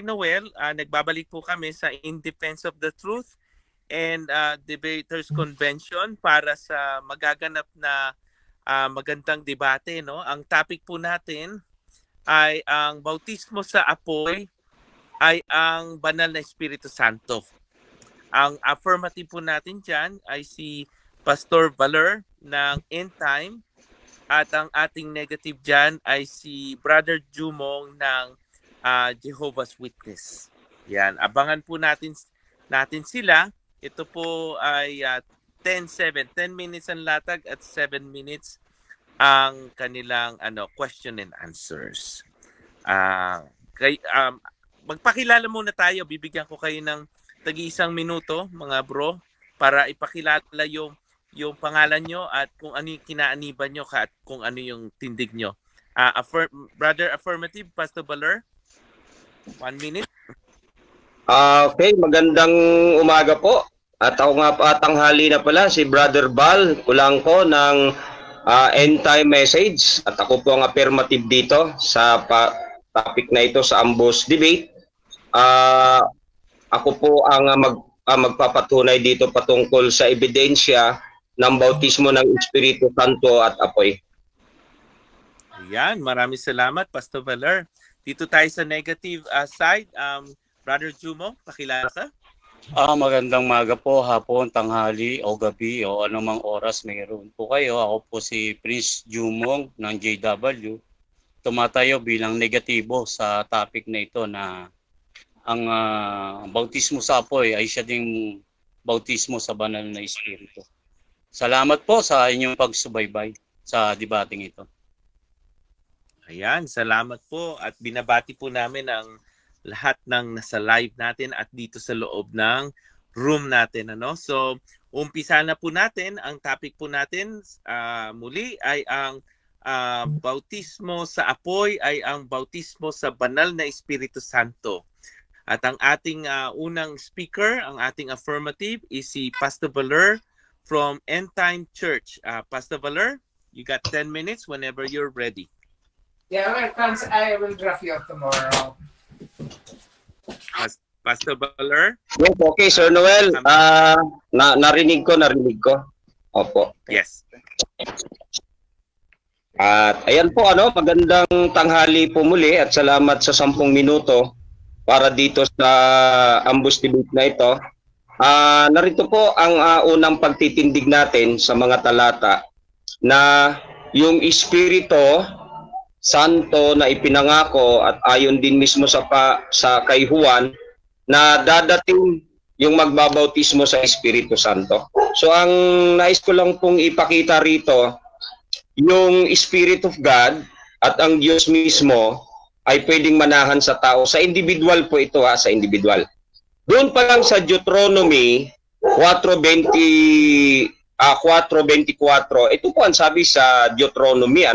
Noel, nagbabalik po kami sa In Defense of the Truth and Debaters Convention para sa magaganap na magandang debate. No? Ang topic po natin ay ang bautismo sa apoy ay ang banal na Espiritu Santo. Ang affirmative po natin dyan ay si Pastor Valer ng End Time at ang ating negative dyan ay si Brother Jumong ng Jehovah's Witness. Yan, abangan po natin sila. Ito po ay 10 minutes ang latag at 7 minutes ang kanilang question and answers. Magpakilala muna tayo. Bibigyan ko kayo ng tagi-1 minuto, mga bro, para ipakilala yung pangalan nyo at kung ano yung kinaaniban nyo at kung ano yung tindig nyo. Brother Affirmative, Pastor Valer. 1 minute. Okay, magandang umaga po. At ako nga tanghali na pala si Brother Bal Kulangko ng End Time Message. At ako po ang affirmative dito sa topic na ito sa Ambush Debate. Ako po ang magpapatunay dito patungkol sa ebidensya ng bautismo ng Espiritu Santo at apoy. Ayan, maraming salamat, Pastor Valer. Dito tayo sa negative side. Brother Jumo, pakilala ka. Magandang maga po, hapon, tanghali o gabi o anumang oras mayroon po kayo. Ako po si Prince Jumong ng JW. Tumatayo bilang negatibo sa topic na ito na ang bautismo sa apoy ay siya ding bautismo sa banal na Espiritu. Salamat po sa inyong pagsubaybay sa debating ito. Ayan, salamat po at binabati po namin ang lahat ng nasa live natin at dito sa loob ng room natin. So, umpisa na po natin. Ang topic po natin muli ay ang bautismo sa apoy ay ang bautismo sa banal na Espiritu Santo. At ang ating unang speaker, ang ating affirmative is si Pastor Valer from End Time Church. Pastor Valer, you got 10 minutes whenever you're ready. Yeah, when it comes, I will draft you up tomorrow. Pastor Valer? Yes, okay, Sir Noel. Narinig ko. Opo. Yes. At ayan po, magandang tanghali po muli at salamat sa 10 minuto para dito sa Ambush Debate na ito. Narito po ang unang pagtitindig natin sa mga talata na yung Espiritu Santo na ipinangako at ayon din mismo sa kay Juan na dadating yung magbabautismo sa Espiritu Santo. So ang nais ko lang pong ipakita rito, yung Spirit of God at ang Diyos mismo ay pwedeng manahan sa tao. Sa individual po ito sa individual. Doon pa lang sa Deuteronomy 4:24, ito po ang sabi sa Deuteronomy,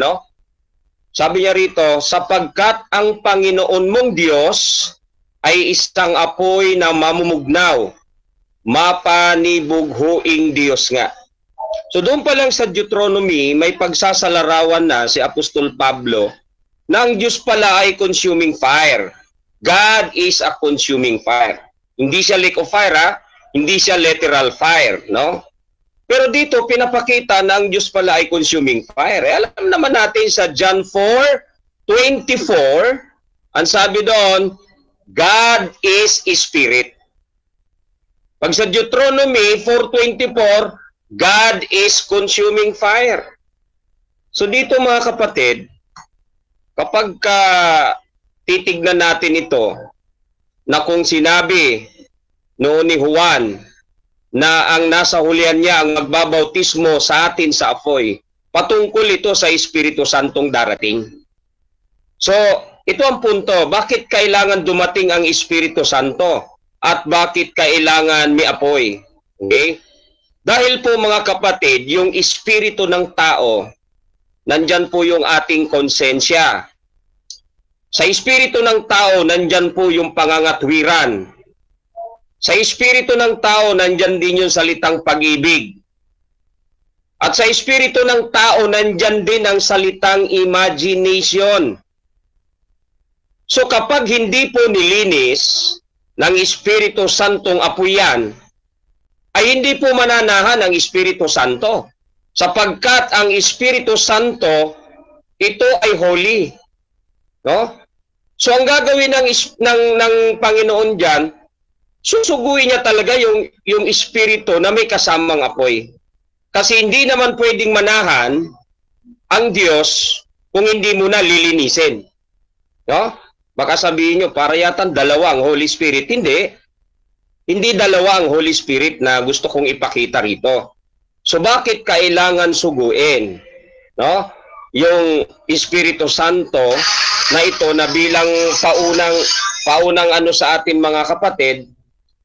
Sabi niya rito, sapagkat ang Panginoon mong Diyos ay isang apoy na mamumugnaw, mapanibughuing Diyos nga. So doon pa lang sa Deuteronomy, may pagsasalarawan na si Apostol Pablo na ang Diyos pala ay consuming fire. God is a consuming fire. Hindi siya lake of fire, hindi siya literal fire, no? Pero dito, pinapakita na ang Diyos pala ay consuming fire. Alam naman natin sa John 4:24, ang sabi doon, God is Spirit. Pag sa Deuteronomy 4:24, God is consuming fire. So dito mga kapatid, kapag titignan natin ito, na kung sinabi noon ni Juan, na ang nasa hulihan niya ang magbabautismo sa atin sa apoy, patungkol ito sa Espiritu Santong darating. So, ito ang punto. Bakit kailangan dumating ang Espiritu Santo? At bakit kailangan may apoy? Okay? Dahil po mga kapatid, yung Espiritu ng tao, nandyan po yung ating konsensya. Sa Espiritu ng tao, nandyan po yung pangangatwiran. Sa Espiritu ng tao, nandyan din yung salitang pag-ibig. At sa Espiritu ng tao, nandyan din ang salitang imagination. So kapag hindi po nilinis ng Espiritu Santong apoy yan, ay hindi po mananahan ang Espiritu Santo. Sapagkat ang Espiritu Santo, ito ay holy. No? So ang gagawin ng Panginoon diyan, susuguin niya talaga yung espiritu na may kasamang apoy. Kasi hindi naman pwedeng manahan ang Diyos kung hindi mo na lilinisin. No? Baka sabihin nyo, para yata dalawa ang Holy Spirit. Hindi. Hindi dalawa ang Holy Spirit na gusto kong ipakita rito. So bakit kailangan suguin? No? Yung Espiritu Santo na ito na bilang paunang ano sa atin mga kapatid,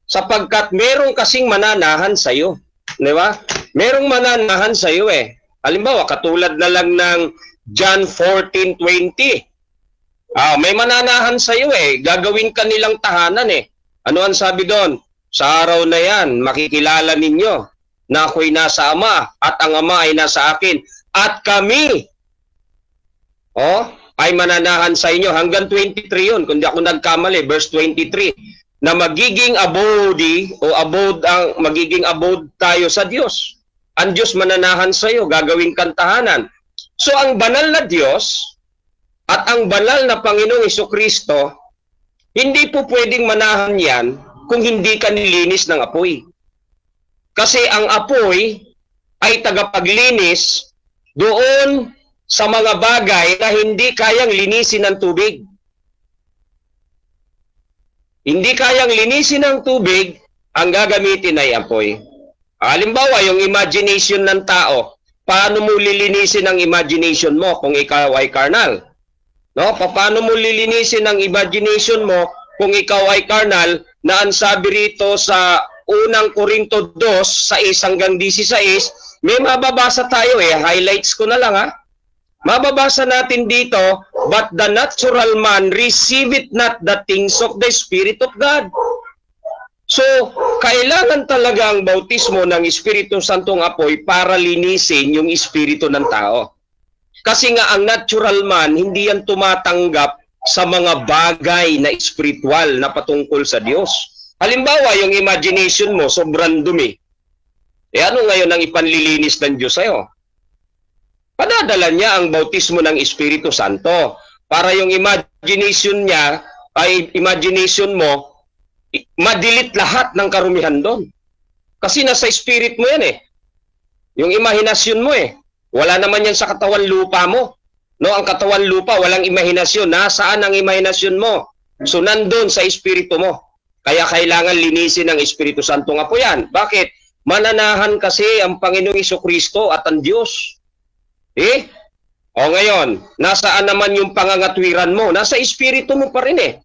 sapagkat merong kasing mananahan sa iyo, di ba? Merong mananahan sa iyo eh. Halimbawa, katulad na lang ng John 14:20. May mananahan sa iyo eh. Gagawin ka nilang tahanan eh. Ano ang sabi doon? Sa araw na yan, makikilala ninyo na ako'y nasa Ama at ang Ama ay nasa akin at kami ay mananahan sa inyo. Hanggang 23 yun, kung di ako nagkamali, verse 23, na magiging magiging abode tayo sa Diyos. Ang Diyos mananahan sa iyo, gagawing kantahanan. So ang banal na Diyos at ang banal na Panginoong Jesucristo, hindi po pwedeng manahan yan kung hindi ka nilinis ng apoy. Kasi ang apoy ay tagapaglinis doon sa mga bagay na hindi kayang linisin ng tubig. Hindi kayang linisin ng tubig, ang gagamitin ay apoy. Halimbawa, yung imagination ng tao, paano mo lilinisin ang imagination mo kung ikaw ay carnal? No? Paano mo lilinisin ang imagination mo kung ikaw ay carnal, na ang sabi rito sa unang Korinto 2, 6-16, may mababasa tayo eh, highlights ko na lang ha. Mababasa natin dito, but the natural man receiveth not the things of the Spirit of God. So, kailangan talaga ang bautismo ng Espiritu Santong apoy para linisin yung espiritu ng tao. Kasi nga ang natural man, hindi yan tumatanggap sa mga bagay na espiritual na patungkol sa Diyos. Halimbawa, yung imagination mo, sobrang dumi. Ano ngayon ang ipanlilinis ng Diyos sa'yo? Padadala niya ang bautismo ng Espiritu Santo para yung imagination niya, imagination mo, ma-delete lahat ng karumihan doon. Kasi nasa spirit mo yan eh. Yung imahinasyon mo eh. Wala naman yan sa katawan lupa mo. No, ang katawan lupa, walang imahinasyon. Nasaan ang imahinasyon mo? So, nandun sa espiritu mo. Kaya kailangan linisin ng Espiritu Santo nga po yan. Bakit? Mananahan kasi ang Panginoong Jesucristo at ang Diyos. O ngayon, nasaan naman yung pangangatwiran mo? Nasa espiritu mo pa rin eh.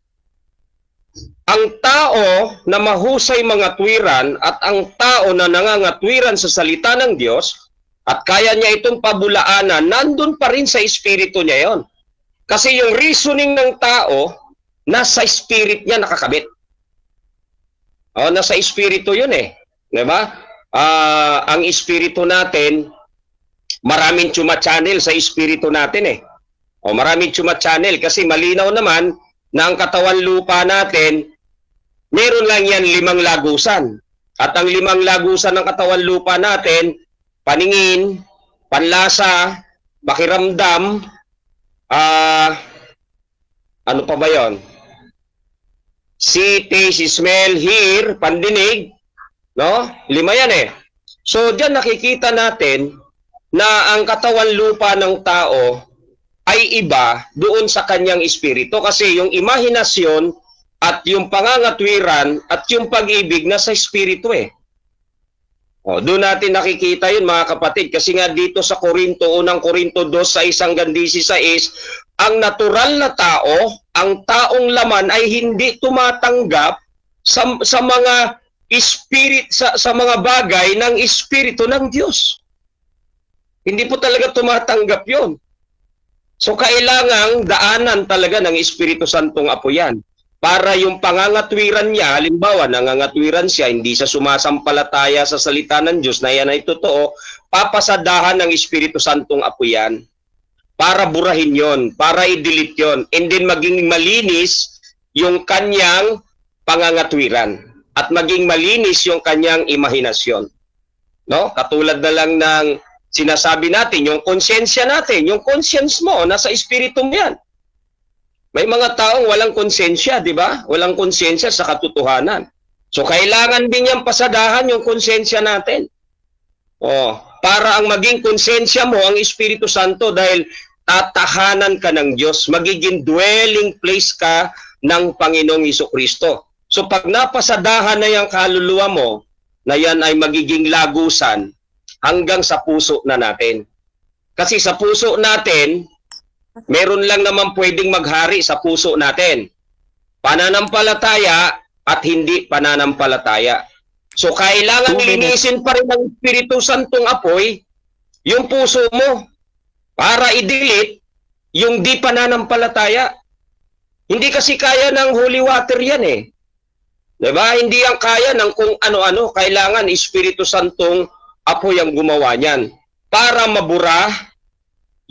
Ang tao na mahusay mangatwiran at ang tao na nangangatwiran sa salita ng Diyos at kaya niya itong pabulaanan, nandun pa rin sa espiritu niya yon. Kasi yung reasoning ng tao, nasa spirit niya nakakabit. Nasa espiritu yun eh. Diba? Ang espiritu natin, maraming chuma-channel sa espiritu natin eh. Maraming chuma-channel kasi malinaw naman na ang katawan lupa natin, meron lang yan 5 lagusan. At ang 5 lagusan ng katawan lupa natin, paningin, panlasa, pakiramdam, ano pa ba yon? See, taste, smell, hear, pandinig, no? 5 yan eh. So, diyan nakikita natin na ang katawan lupa ng tao ay iba doon sa kanyang espiritu. Kasi yung imahinasyon at yung pangangatwiran at yung pag-ibig nasa espiritu eh. Doon natin nakikita yun mga kapatid. Kasi nga dito sa Korinto, unang Korinto 2, 6-16, ang natural na tao, ang taong laman ay hindi tumatanggap sa mga spirit, sa mga bagay ng espiritu ng Diyos. Hindi po talaga tumatanggap yon. So kailangang daanan talaga ng Espiritu Santong apoy yan. Para yung pangangatwiran niya, halimbawa nangangatwiran siya, hindi siya sumasampalataya sa salita ng Diyos na yan ay totoo, papasadahan ng Espiritu Santong apoy yan. para burahin yon, para i-delete yon, and then maging malinis yung kanyang pangangatwiran at maging malinis yung kanyang imahinasyon. No? Katulad na lang ng sinasabi natin, yung konsensya natin, yung conscience mo, nasa espiritu mo yan. May mga taong walang konsensya, di ba? Walang konsensya sa katotohanan. So, kailangan din yung pasadahan yung konsensya natin. Para ang maging konsensya mo, ang Espiritu Santo, dahil tatahanan ka ng Diyos, magiging dwelling place ka ng Panginoong Hesukristo. So, pag napasadahan na yung kaluluwa mo, na yan ay magiging lagusan hanggang sa puso na natin. Kasi sa puso natin, meron lang naman pwedeng maghari sa puso natin. Pananampalataya at hindi pananampalataya. So, kailangan linisin pa rin ng Espiritu Santong apoy yung puso mo para i-delete yung di pananampalataya. Hindi kasi kaya ng holy water yan eh. Diba? Hindi yan kaya ng kung ano-ano. Kailangan Espiritu Santong apoy ang gumawa niyan para mabura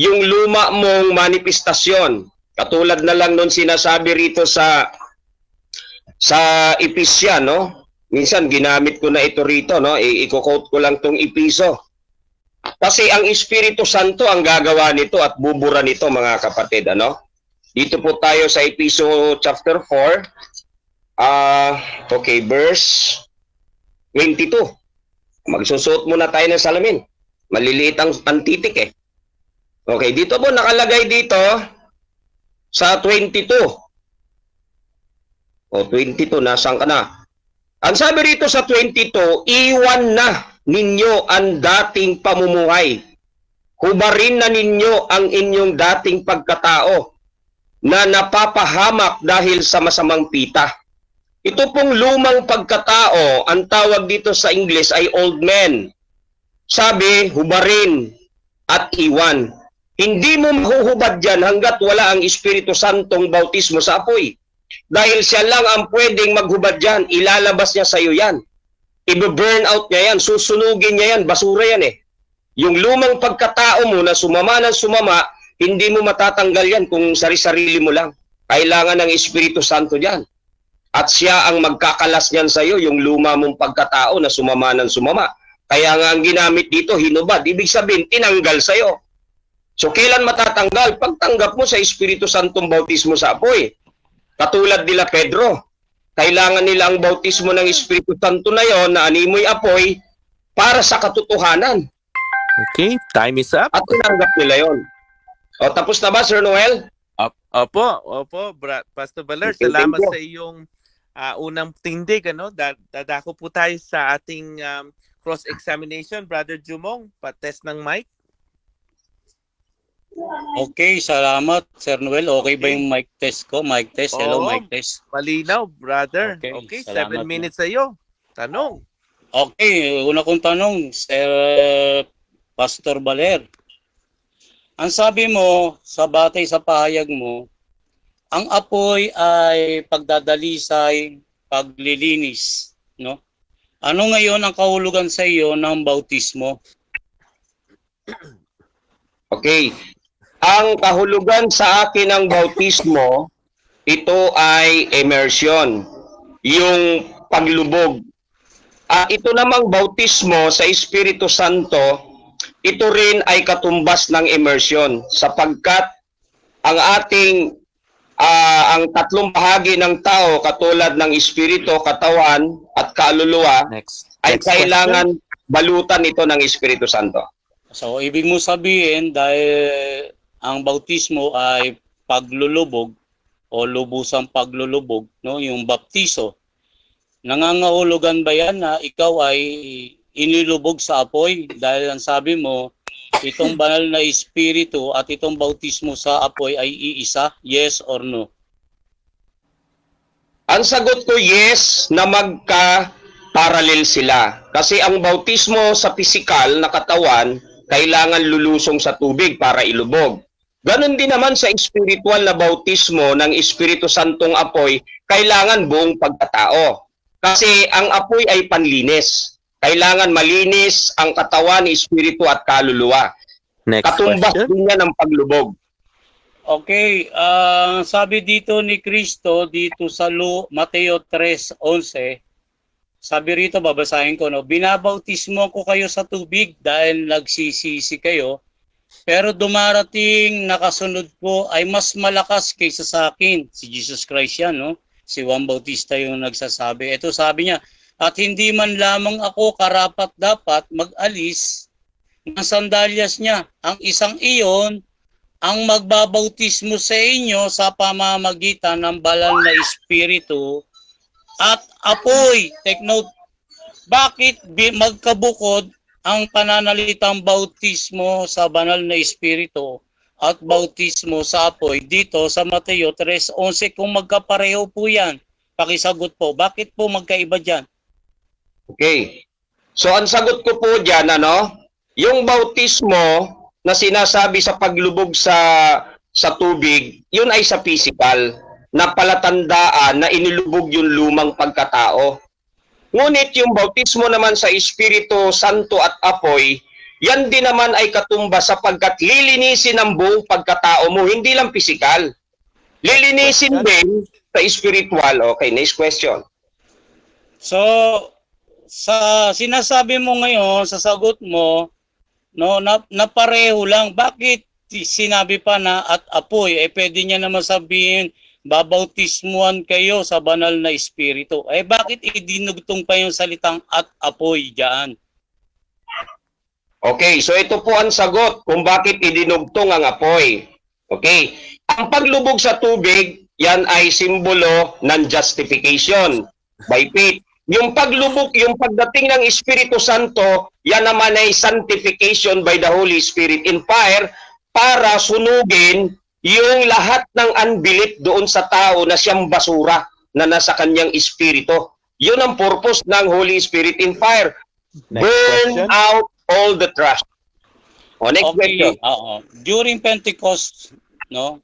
yung luma mong manifestasyon. Katulad na lang nun sinasabi rito sa Episya, no? Minsan ginamit ko na ito rito, no? I-quote ko lang tong Episo. Kasi ang Espiritu Santo ang gagawa nito at bubura nito, mga kapatid, ano? Dito po tayo sa Episo chapter 4. Okay, verse 22. Magsusuot muna tayo ng salamin. Maliliit ang titik eh. Okay, dito po nakalagay dito sa 22. 22, nasaan ka na? Ang sabi rito sa 22, iwan na ninyo ang dating pamumuhay. Hubarin na ninyo ang inyong dating pagkatao na napapahamak dahil sa masamang pita. Ito pong lumang pagkatao, ang tawag dito sa English ay old man. Sabi, hubarin at iwan. Hindi mo mahuhubad yan hanggat wala ang Espiritu Santong bautismo sa apoy. Dahil siya lang ang pwedeng maghubad yan, ilalabas niya sa iyo yan. I-burn out niya yan, susunugin niya yan, basura yan eh. Yung lumang pagkatao mo na sumama ng sumama, hindi mo matatanggal yan kung sarili-sarili mo lang. Kailangan ng Espiritu Santo diyan. At siya ang magkakalas niyan sa iyo, yung luma mong pagkatao na sumama ng sumama. Kaya nga ang ginamit dito, hinubad. Ibig sabihin, tinanggal sa iyo. So, kailan matatanggal? Pagtanggap mo sa Espiritu Santong bautismo sa apoy. Katulad nila Pedro, kailangan nila ang bautismo ng Espiritu Santo na yon na animoy apoy para sa katotohanan. Okay, time is up. At tinanggap nila yon. O, tapos na ba, Sir Noel? Opo, Pastor Baler, Okay, salamat thank you. sa iyong unang tindig. Ano? Dadako po tayo sa ating cross-examination. Brother Jumong, pa-test ng mic. Okay, salamat Sir Noel. Okay ba yung mic test ko? Mic test. Hello, Oo. mic test. Malinaw, brother. Okay, Okay, salamat 7 minutes sa iyo. Tanong. Okay, una kong tanong, Sir Pastor Baler. Ang sabi mo, sa batay sa pahayag mo, ang apoy ay pagdadalisay, paglilinis, no? Ano ngayon ang kahulugan sa iyo ng bautismo? Okay. Ang kahulugan sa akin ng bautismo, ito ay immersion, yung paglubog. Ito namang bautismo sa Espiritu Santo, ito rin ay katumbas ng immersion sapagkat ang ating ang tatlong bahagi ng tao katulad ng espiritu, katawan at kaluluwa ay kailangan balutan ito ng Espiritu Santo. So, ibig mo sabihin, dahil ang bautismo ay paglulubog o lubusang paglulubog, no, yung baptiso, nangangahulugan ba yan na ikaw ay inilubog sa apoy? Dahil ang sabi mo, itong banal na espiritu at itong bautismo sa apoy ay iisa, yes or no? Ang sagot ko yes, na magka-parallel sila. Kasi ang bautismo sa pisikal na katawan, kailangan lulusong sa tubig para ilubog. Ganon din naman sa espiritual na bautismo ng Espiritu Santong apoy, kailangan buong pagkatao. Kasi ang apoy ay panlinis. Kailangan malinis ang katawan, espiritu at kaluluwa. Next Katumbas question. din yan ng paglubog. Okay, sabi dito ni Cristo dito sa Mateo 3:11, sabi rito, babasahin ko, no, binabautismo ko kayo sa tubig dahil nagsisisi kayo, pero dumarating nakasunod po ay mas malakas kaysa sa akin. Si Jesus Christ yan, no? Si Juan Bautista yung nagsasabi. Ito sabi niya, at hindi man lamang ako karapat dapat mag-alis ng sandalyas niya. Ang isang iyon ang magbabautismo sa inyo sa pamamagitan ng banal na Espiritu at apoy. Take note, bakit magkabukod ang pananalitang bautismo sa banal na Espiritu at bautismo sa apoy dito sa Mateo 3:11 kung magkapareho po yan? Pakisagot po, bakit po magkaiba dyan? Okay. So ang sagot ko po diyan, yung bautismo na sinasabi sa paglubog sa tubig, yun ay sa physical na palatandaan na inilubog yung lumang pagkatao. Ngunit yung bautismo naman sa Espiritu Santo at apoy, yan din naman ay katumbas sapagkat lilinisin ang buong pagkatao mo, hindi lang physical. Lilinisin din sa spiritual. Okay, next question. So, sa sinasabi mo ngayon, sa sagot mo, no, na pareho lang. Bakit sinabi pa na at apoy? Pwede niya naman sabihin, babautismuhan kayo sa banal na Espiritu. Bakit idinugtong pa yung salitang at apoy diyan? Okay, so ito po ang sagot kung bakit idinugtong ang apoy. Okay, ang paglubog sa tubig, yan ay simbolo ng justification by faith. Yung paglubog, yung pagdating ng Espiritu Santo, yan naman ay sanctification by the Holy Spirit in fire para sunugin yung lahat ng unbelief doon sa tao na siyang basura na nasa kanyang espiritu. Yun ang purpose ng Holy Spirit in fire. Next Burn question. out all the trash. O, next question. During Pentecost, no,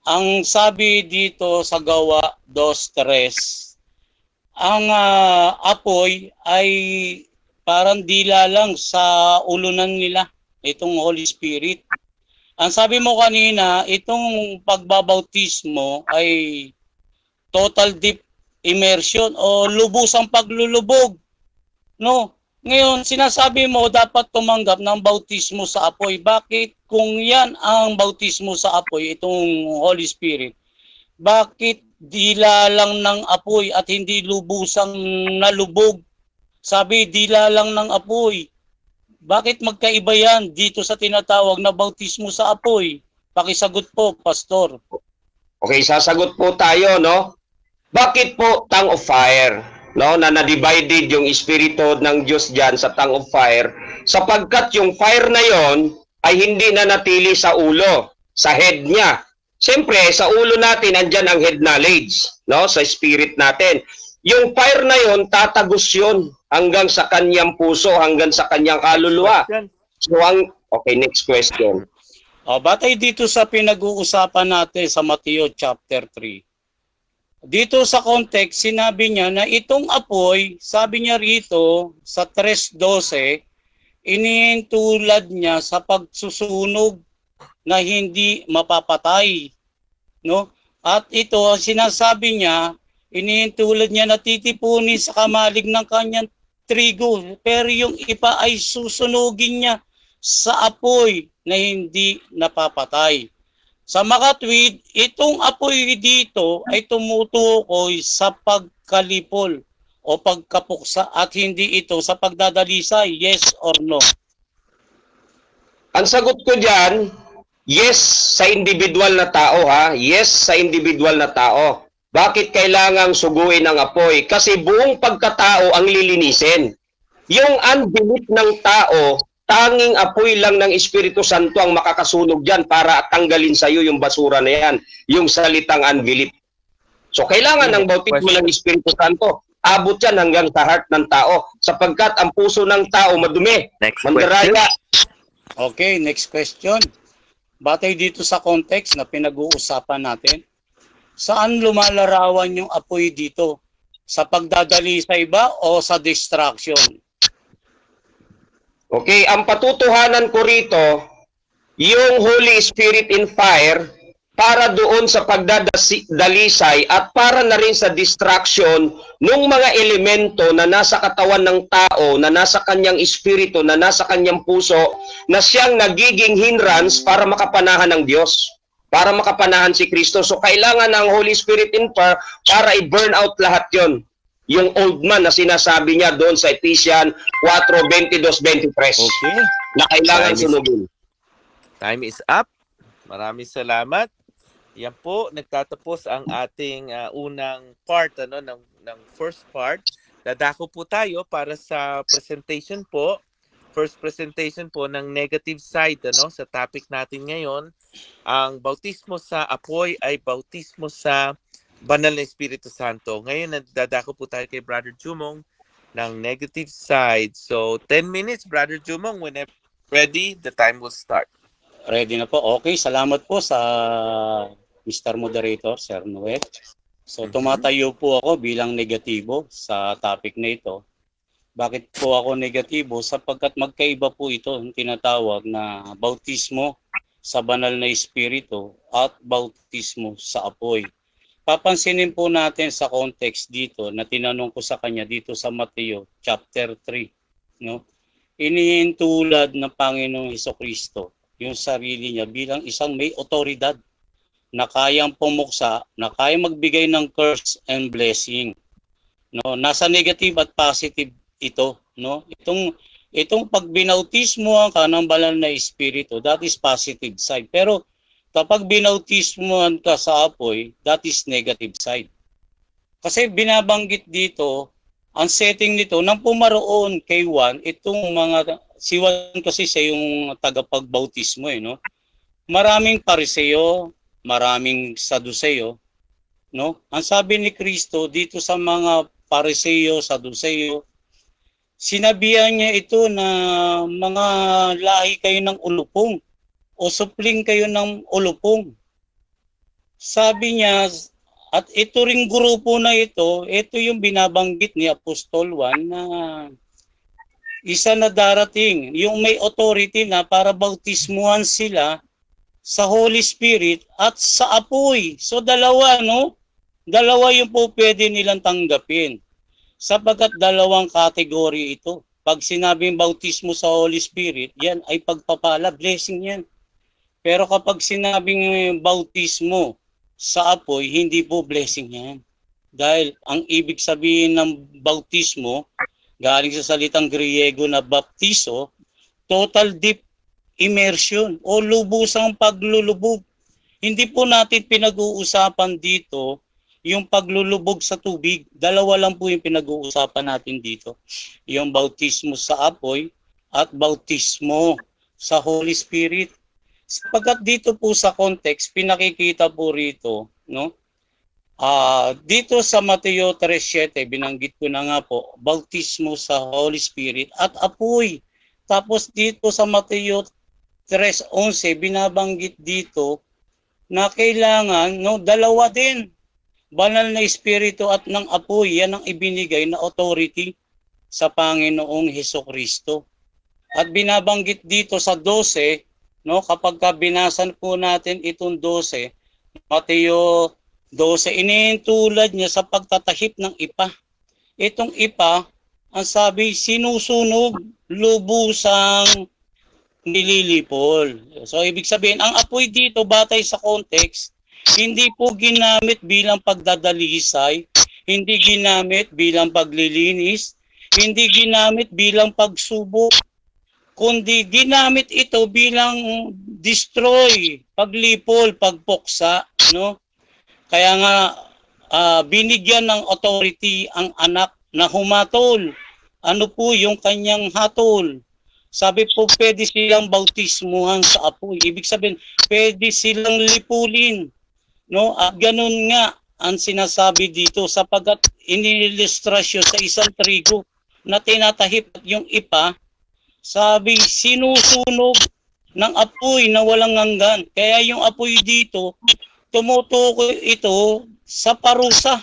ang sabi dito sa Gawa 2:3, ang apoy ay parang dila lang sa ulunan nila, itong Holy Spirit. Ang sabi mo kanina, itong pagbabautismo ay total deep immersion o lubusang paglulubog. No? Ngayon, sinasabi mo dapat tumanggap ng bautismo sa apoy. Bakit kung yan ang bautismo sa apoy, itong Holy Spirit, bakit dila lang ng apoy at hindi lubusang nalubog? Sabi, dila lang ng apoy. Bakit magkaiba yan dito sa tinatawag na bautismo sa apoy? Pakisagot po, Pastor. Okay, sasagot po tayo, no? Bakit po tongue of fire? No, na na-divided yung espiritu ng Diyos diyan sa tongue of fire, sapagkat yung fire na yon ay hindi na natili sa ulo, sa head niya. Siyempre, sa ulo natin andyan ang head knowledge, no, sa spirit natin. Yung fire na yon tatagos yun hanggang sa kanyang puso, hanggang sa kanyang kaluluwa. So okay, next question. Batay dito sa pinag-uusapan natin sa Mateo chapter 3. Dito sa context, sinabi niya na itong apoy, sabi niya rito sa 3:12, inihintulad niya sa pagsusunog na hindi mapapatay, no? At ito, sinasabi niya, inihintulad niya na titipunin sa kamalig ng kanyang trigo, pero yung iba ay susunugin niya sa apoy na hindi napapatay. Sa makatwid, itong apoy dito ay tumutukoy sa pagkalipol o pagkapuksa at hindi ito sa pagdadalisay. Yes or no? Ang sagot ko diyan, yes sa individual na tao, ha? Yes sa individual na tao. Bakit kailangang suguin ang apoy? Kasi buong pagkatao ang lilinisin. Yung unbelief ng tao, tanging apoy lang ng Espiritu Santo ang makakasunog dyan para tanggalin sa iyo yung basura na yan, yung salitang unbelief. So kailangan ng bautismo ng Espiritu Santo. Abot yan hanggang sa heart ng tao sapagkat ang puso ng tao madumi, mandaraya. Okay, next question. Batay dito sa context na pinag-uusapan natin, saan lumalarawan yung apoy dito? Sa pagdadalisay ba o sa distraction? Okay, ang patutuhanan ko rito, yung Holy Spirit in fire, para doon sa pagdadalisay at para na rin sa distraction ng mga elemento na nasa katawan ng tao, na nasa kanyang espiritu, na nasa kanyang puso, na siyang nagiging hindrance para makapanahan ng Diyos, para makapanahan si Kristo. So kailangan ng Holy Spirit in fire para i-burn out lahat yon. Yung old man na sinasabi niya doon sa Ephesians 4:22-23 Okay. na kailangan sunugin. Time is up. Maraming salamat. Yan po, nagtatapos ang ating unang part ng first part. Dadako po tayo para sa presentation po. First presentation po ng negative side sa topic natin ngayon. Ang bautismo sa apoy ay bautismo sa Banal na Espiritu Santo. Ngayon dadako po tayo kay Brother Jumong ng negative side. So 10 minutes, Brother Jumong, whenever ready, the time will start. Ready na po. Okay, salamat po sa Mr. Moderator, Sir Noel. So tumatayo po ako bilang negatibo sa topic na ito. Bakit po ako negatibo? Sapagkat magkaiba po ito, yung tinatawag na bautismo sa Banal na Espiritu at bautismo sa apoy. Papansinin po natin sa context dito na tinanong ko sa kanya dito sa Mateo chapter 3. No? Inihintulad ng Panginoong Hesukristo yung sarili niya bilang isang may otoridad na kayang pumuksa, na kayang magbigay ng curse and blessing. No, nasa negative at positive ito, no? Itong pagbinautismo ka ng Banal na Espiritu, that is positive side. Pero kapag binautismohan ka sa apoy, that is negative side. Kasi binabanggit dito, ang setting nito, nang pumaroon kay Juan, itong mga, si Juan kasi siya yung tagapagbautismo, no? Maraming Pariseo, maraming Saduceo, no? Ang sabi ni Kristo dito sa mga Pariseo, Saduceo, sinabihan niya ito na mga lahi kayo ng ulupong o supling kayo ng ulupong. Sabi niya, at ito ring grupo na ito yung binabanggit ni Apostol Juan na isa na darating, yung may authority na para bautismuhan sila sa Holy Spirit at sa apoy. So dalawa, no? Dalawa yung po pwede nilang tanggapin. Sapagkat dalawang kategory ito. Pag sinabing bautismo sa Holy Spirit, yan ay pagpapala, blessing yan. Pero kapag sinabing bautismo sa apoy, hindi po blessing yan. Dahil ang ibig sabihin ng bautismo, galing sa salitang Griego na baptizo, total deep immersion o lubusang paglulubog. Hindi po natin pinag-uusapan dito yung paglulubog sa tubig. Dalawa lang po yung pinag-uusapan natin dito. Yung bautismo sa apoy at bautismo sa Holy Spirit. Sapagkat dito po sa context, pinakikita po rito, no? Dito sa Mateo 3:7, binanggit ko na nga po, bautismo sa Holy Spirit at apoy. Tapos dito sa Mateo 3:11, binabanggit dito na kailangan, no, dalawa din, Banal na Espiritu at ng apoy, yan ang ibinigay na authority sa Panginoong Hesukristo. At binabanggit dito sa 12, no, kapag binasan po natin itong 12, Mateo 12, inihintulad niya sa pagtatahip ng ipa. Itong ipa, ang sabi, sinusunog, lubusang nililipol. So, ibig sabihin, ang apoy dito, batay sa context, hindi po ginamit bilang pagdadalisay, hindi ginamit bilang paglilinis, hindi ginamit bilang pagsubok, kundi ginamit ito bilang destroy, paglipol, pagpuksa, no? Kaya nga binigyan ng authority ang anak na humatol. Ano po yung kanyang hatol? Sabi po, pwede silang bautismuhan sa apoy. Ibig sabihin, pwede silang lipulin. No? At ganun nga ang sinasabi dito sapagkat inilustrasyon sa isang trigo na tinatahip yung ipa, sabi, sinusunog ng apoy na walang hanggan. Kaya yung apoy dito, tumutukoy ito sa parusa.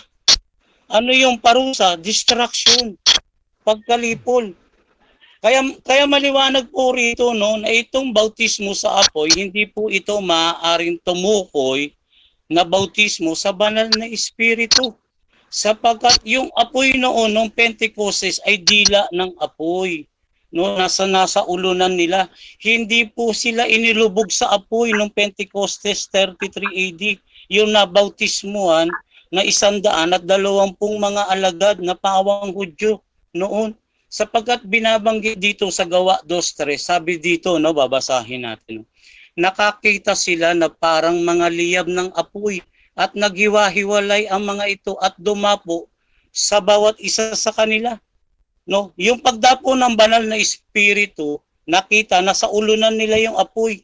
Ano yung parusa? Distraction. Pagkalipol. Kaya maliwanag po rito, no, na itong bautismo sa apoy, hindi po ito maaaring tumukoy na bautismo sa banal na espiritu. Sapagkat yung apoy noon, nung Pentecostes, ay dila ng apoy. No, nasa ulunan nila. Hindi po sila inilubog sa apoy nung Pentecostes 33 AD. Yung nabautismuhan na 120 mga alagad na pawang Hudyo noon. Sapagkat binabanggit dito sa Gawa 2:3, sabi dito, no, babasahin natin. Nakakita sila na parang mga liyab ng apoy at naghiwa-hiwalay ang mga ito at dumapo sa bawat isa sa kanila. No, yung pagdapo ng banal na espiritu, nakita na sa ulunan nila yung apoy.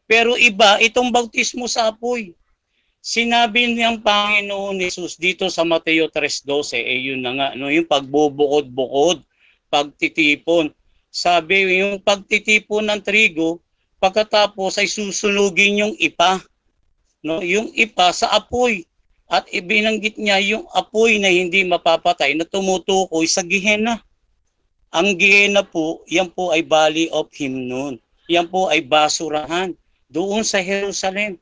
Pero iba itong bautismo sa apoy. Sinabi niyang Panginoon Jesus dito sa Mateo 3:12, yun na nga, no, yung pagbubukod-bukod, pagtitipon. Sabi, yung pagtitipon ng trigo, pagkatapos ay susunugin yung ipa. No, yung ipa sa apoy. At ibinanggit niya yung apoy na hindi mapapatay na tumutukoy sa Gehenna. Ang Gehenna po, yan po ay Valley of Hinnom. Yan po ay basurahan doon sa Jerusalem.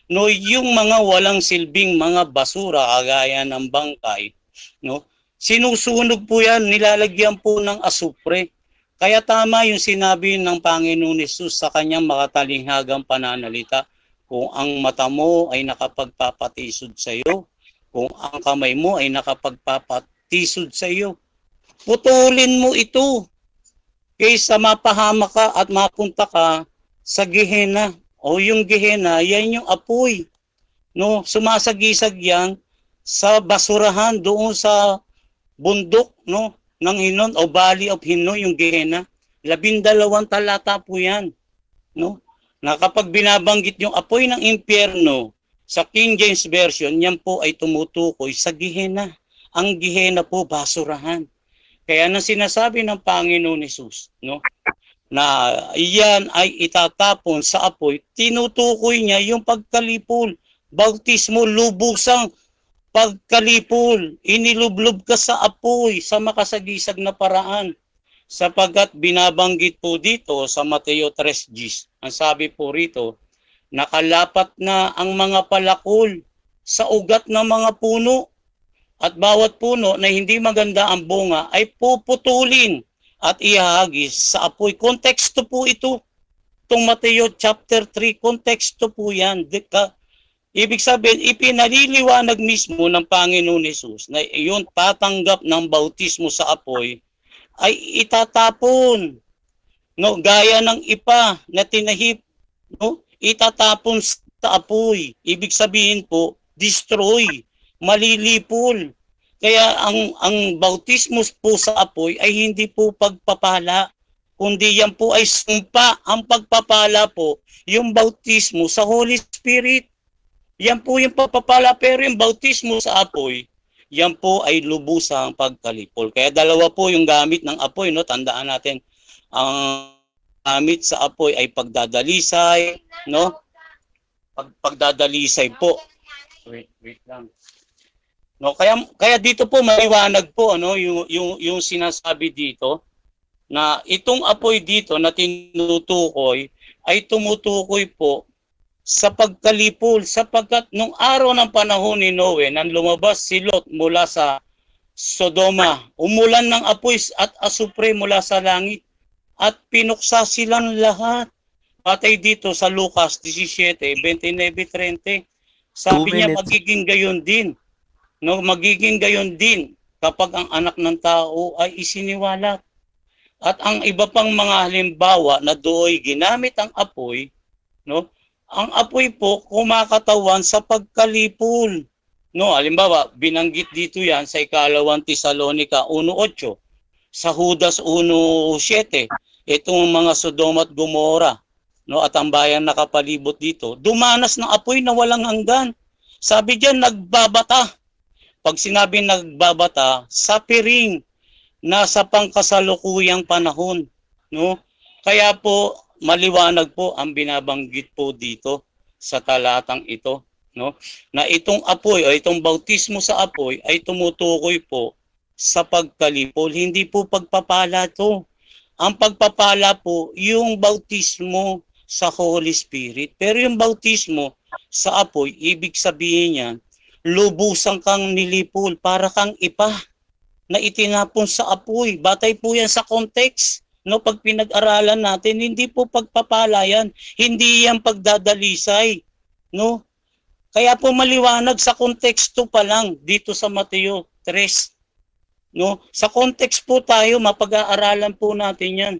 No, yung mga walang silbing mga basura kagaya ng bangkay, no, sinusunog po yan, nilalagyan po ng asupre. Kaya tama yung sinabi ng Panginoon Jesus sa kanyang makatalinghagang pananalita. Kung ang mata mo ay nakapagpapatisod sa iyo, kung ang kamay mo ay nakapagpapatisod sa iyo, putulin mo ito kaysa mapahama ka at mapunta ka sa Gehenna. O yung Gehenna, yan yung apoy. No, sumasagisag yan sa basurahan doon sa bundok, no, ng Hinnom o Valley of Hinnom, yung Gehenna. 12 talata po yan. No? Na kapag binabanggit yung apoy ng impyerno sa King James Version, yan po ay tumutukoy sa Gehenna. Ang Gehenna po, basurahan. Kaya nang sinasabi ng Panginoon Jesus, no, na iyan ay itatapon sa apoy, tinutukoy niya yung pagkalipol, bautismo, lubusang pagkalipol, inilublob ka sa apoy sa makasagisag na paraan. Sapagkat binabanggit po dito sa Mateo 3:10, ang sabi po rito, nakalapat na ang mga palakol sa ugat ng mga puno at bawat puno na hindi maganda ang bunga ay puputulin at ihahagis sa apoy. Konteksto po ito. Itong Mateo chapter 3, konteksto po yan. Ibig sabihin, ipinaliliwanag mismo ng Panginoon Jesus na yung tatanggap ng bautismo sa apoy ay itatapon. No, gaya ng ipa na tinahip, no, itatapon sa apoy. Ibig sabihin po, destroy, malilipol. Kaya ang bautismo po sa apoy ay hindi po pagpapala, kundi yan po ay sumpa. Ang pagpapala po, yung bautismo sa Holy Spirit. Yan po yung pagpapala, pero yung bautismo sa apoy, yan po ay lubusang pagkalipol. Kaya dalawa po yung gamit ng apoy, no? Tandaan natin, ang gamit sa apoy ay pagdadalisay, no? Pagdadalisay po. Wait lang. No, kaya dito po maliwanag po, ano, yung sinasabi dito na itong apoy dito na tinutukoy ay tumutukoy po sa pagkalipol, sapagkat nung araw ng panahon ni Noe nang lumabas si Lot mula sa Sodoma, umulan ng apoy at asupre mula sa langit at pinuksa silang lahat. Patay dito sa Lucas 17:29-30. Sabi niya magiging gayon din. No, magiging gayon din kapag ang anak ng tao ay isiniwalat. At ang iba pang mga halimbawa na do'y ginamit ang apoy, no? Ang apoy po kumakatawan sa pagkalipol. No, halimbawa, binanggit dito 'yan sa ikalawang Tesalonica 1:8, sa Judas 1:7, itong mga Sodoma at Gomora, no, at ang bayan nakapalibot dito, dumanas ng apoy na walang hanggan. Sabi diyan, nagbabata. Pag sinabi nagbabata, sa piring na sa pangkasalukuyang panahon, no? Kaya po maliwanag po ang binabanggit po dito sa talatang ito, no? Na itong apoy o itong bautismo sa apoy ay tumutukoy po sa pagkalipol, hindi po pagpapala to. Ang pagpapala po, yung bautismo sa Holy Spirit. Pero yung bautismo sa apoy, ibig sabihin yan, lubusan kang nilipol, para kang ipa na itinapon sa apoy. Batay po yan sa context. No, pag pinag-aralan natin, hindi po pagpapala yan. Hindi yan pagdadalisay. No? Kaya po maliwanag sa konteksto pa lang dito sa Mateo 3. No? Sa context po tayo, mapag-aaralan po natin yan.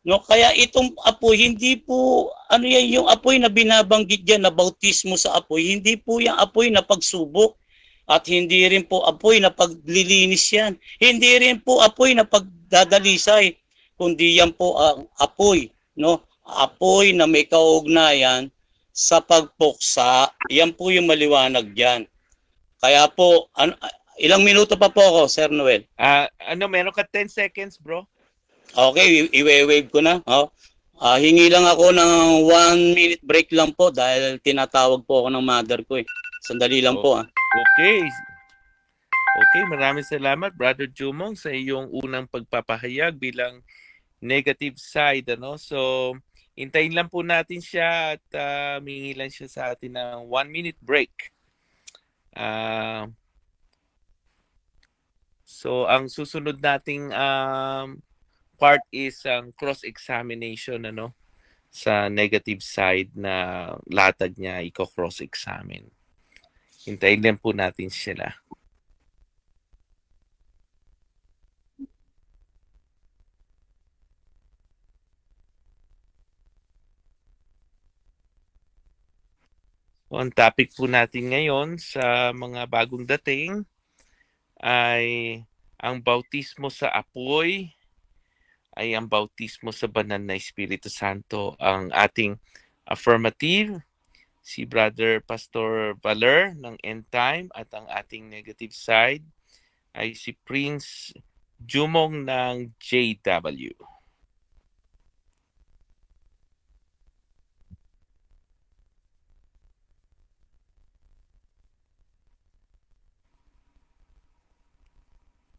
No? Kaya itong apoy, hindi po, ano yan yung apoy na binabanggit yan na bautismo sa apoy, hindi po yung apoy na pagsubok. At hindi rin po apoy na paglilinis yan. Hindi rin po apoy na pagdadalisay. Kundi yan po ang apoy. No? Apoy na may kaugnayan sa pagpuksa. Yan po yung maliwanag dyan. Kaya po, ilang minuto pa po ako, Sir Noel? Meron ka 10 seconds, bro? Okay, iwe-wave ko na. Oh. Hingi lang ako ng 1 minute break lang po dahil tinatawag po ako ng mother ko eh. Sandali lang po. Okay. Okay, maraming salamat, Brother Jumong, sa iyong unang pagpapahayag bilang negative side. So, hintayin lang po natin siya at mingi lang siya sa atin ng 1 minute break. So, ang susunod nating part is ang cross-examination sa negative side na latag niya i-cross-examine. Hintayin lang po natin sila. So, ang topic po natin ngayon sa mga bagong dating ay ang bautismo sa apoy ay ang bautismo sa banal na Espiritu Santo. Ang ating affirmative, si Brother Pastor Valer ng End Time, at ang ating negative side ay si Prince Jumong ng JW.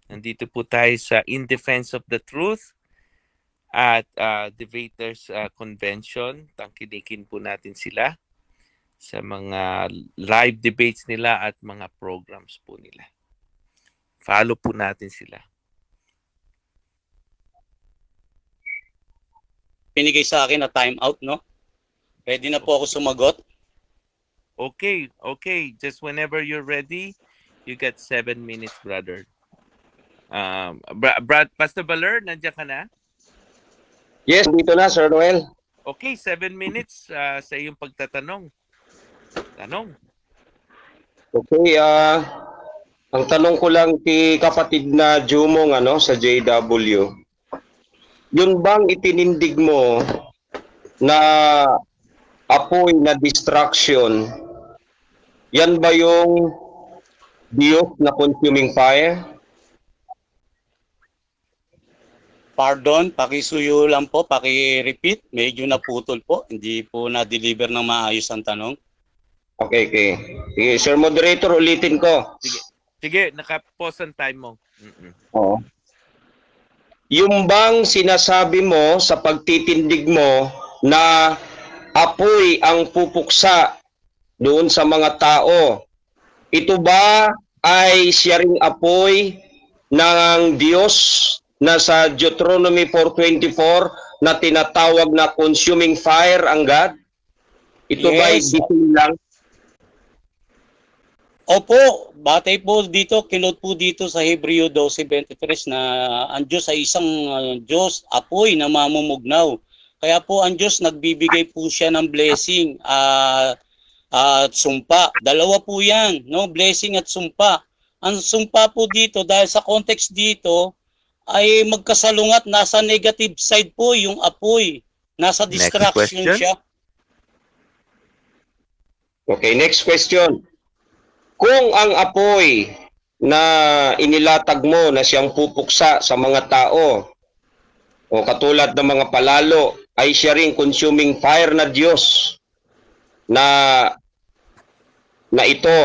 Nandito po tayo sa In Defense of the Truth at Debaters Convention. Tangkilikin po natin sila sa mga live debates nila at mga programs po nila. Follow po natin sila. Pinigay sa akin na time out, no? Ready na po ako sumagot. Okay. Just whenever you're ready, you got 7 minutes, brother. Pastor Valer, nandiyan ka na? Yes, dito na, Sir Noel. Okay, 7 minutes sa iyong pagtatanong. Tanong. Okay, ang tanong ko lang kay kapatid na Jumong sa JW. Yun bang itinindig mo na apoy na distraction, yan ba yung Diyos na consuming fire? Pardon, pakisuyo lang po, paki-repeat. Medyo naputol po. Hindi po na-deliver ng maayos ang tanong. Okay. Sige, Sir Moderator, ulitin ko. Sige, naka-pause ang time mo. Oo. Yung bang sinasabi mo sa pagtitindig mo na apoy ang pupuksa doon sa mga tao, ito ba ay siya ring apoy ng Diyos na sa Deuteronomy 4:24 na tinatawag na consuming fire ang God? Ito ba ay gising lang? Opo, batay po dito, kinot po dito sa Hebreo 12:23 na ang Diyos ay isang Diyos, apoy na mamumugnaw. Kaya po ang Diyos nagbibigay po siya ng blessing at sumpa. Dalawa po yan, no? Blessing at sumpa. Ang sumpa po dito, dahil sa context dito, ay magkasalungat, nasa negative side po yung apoy. Nasa distraction siya. Okay, next question. Kung ang apoy na inilatag mo na siyang pupuksa sa mga tao o katulad ng mga palalo ay siya ring consuming fire na Diyos na ito.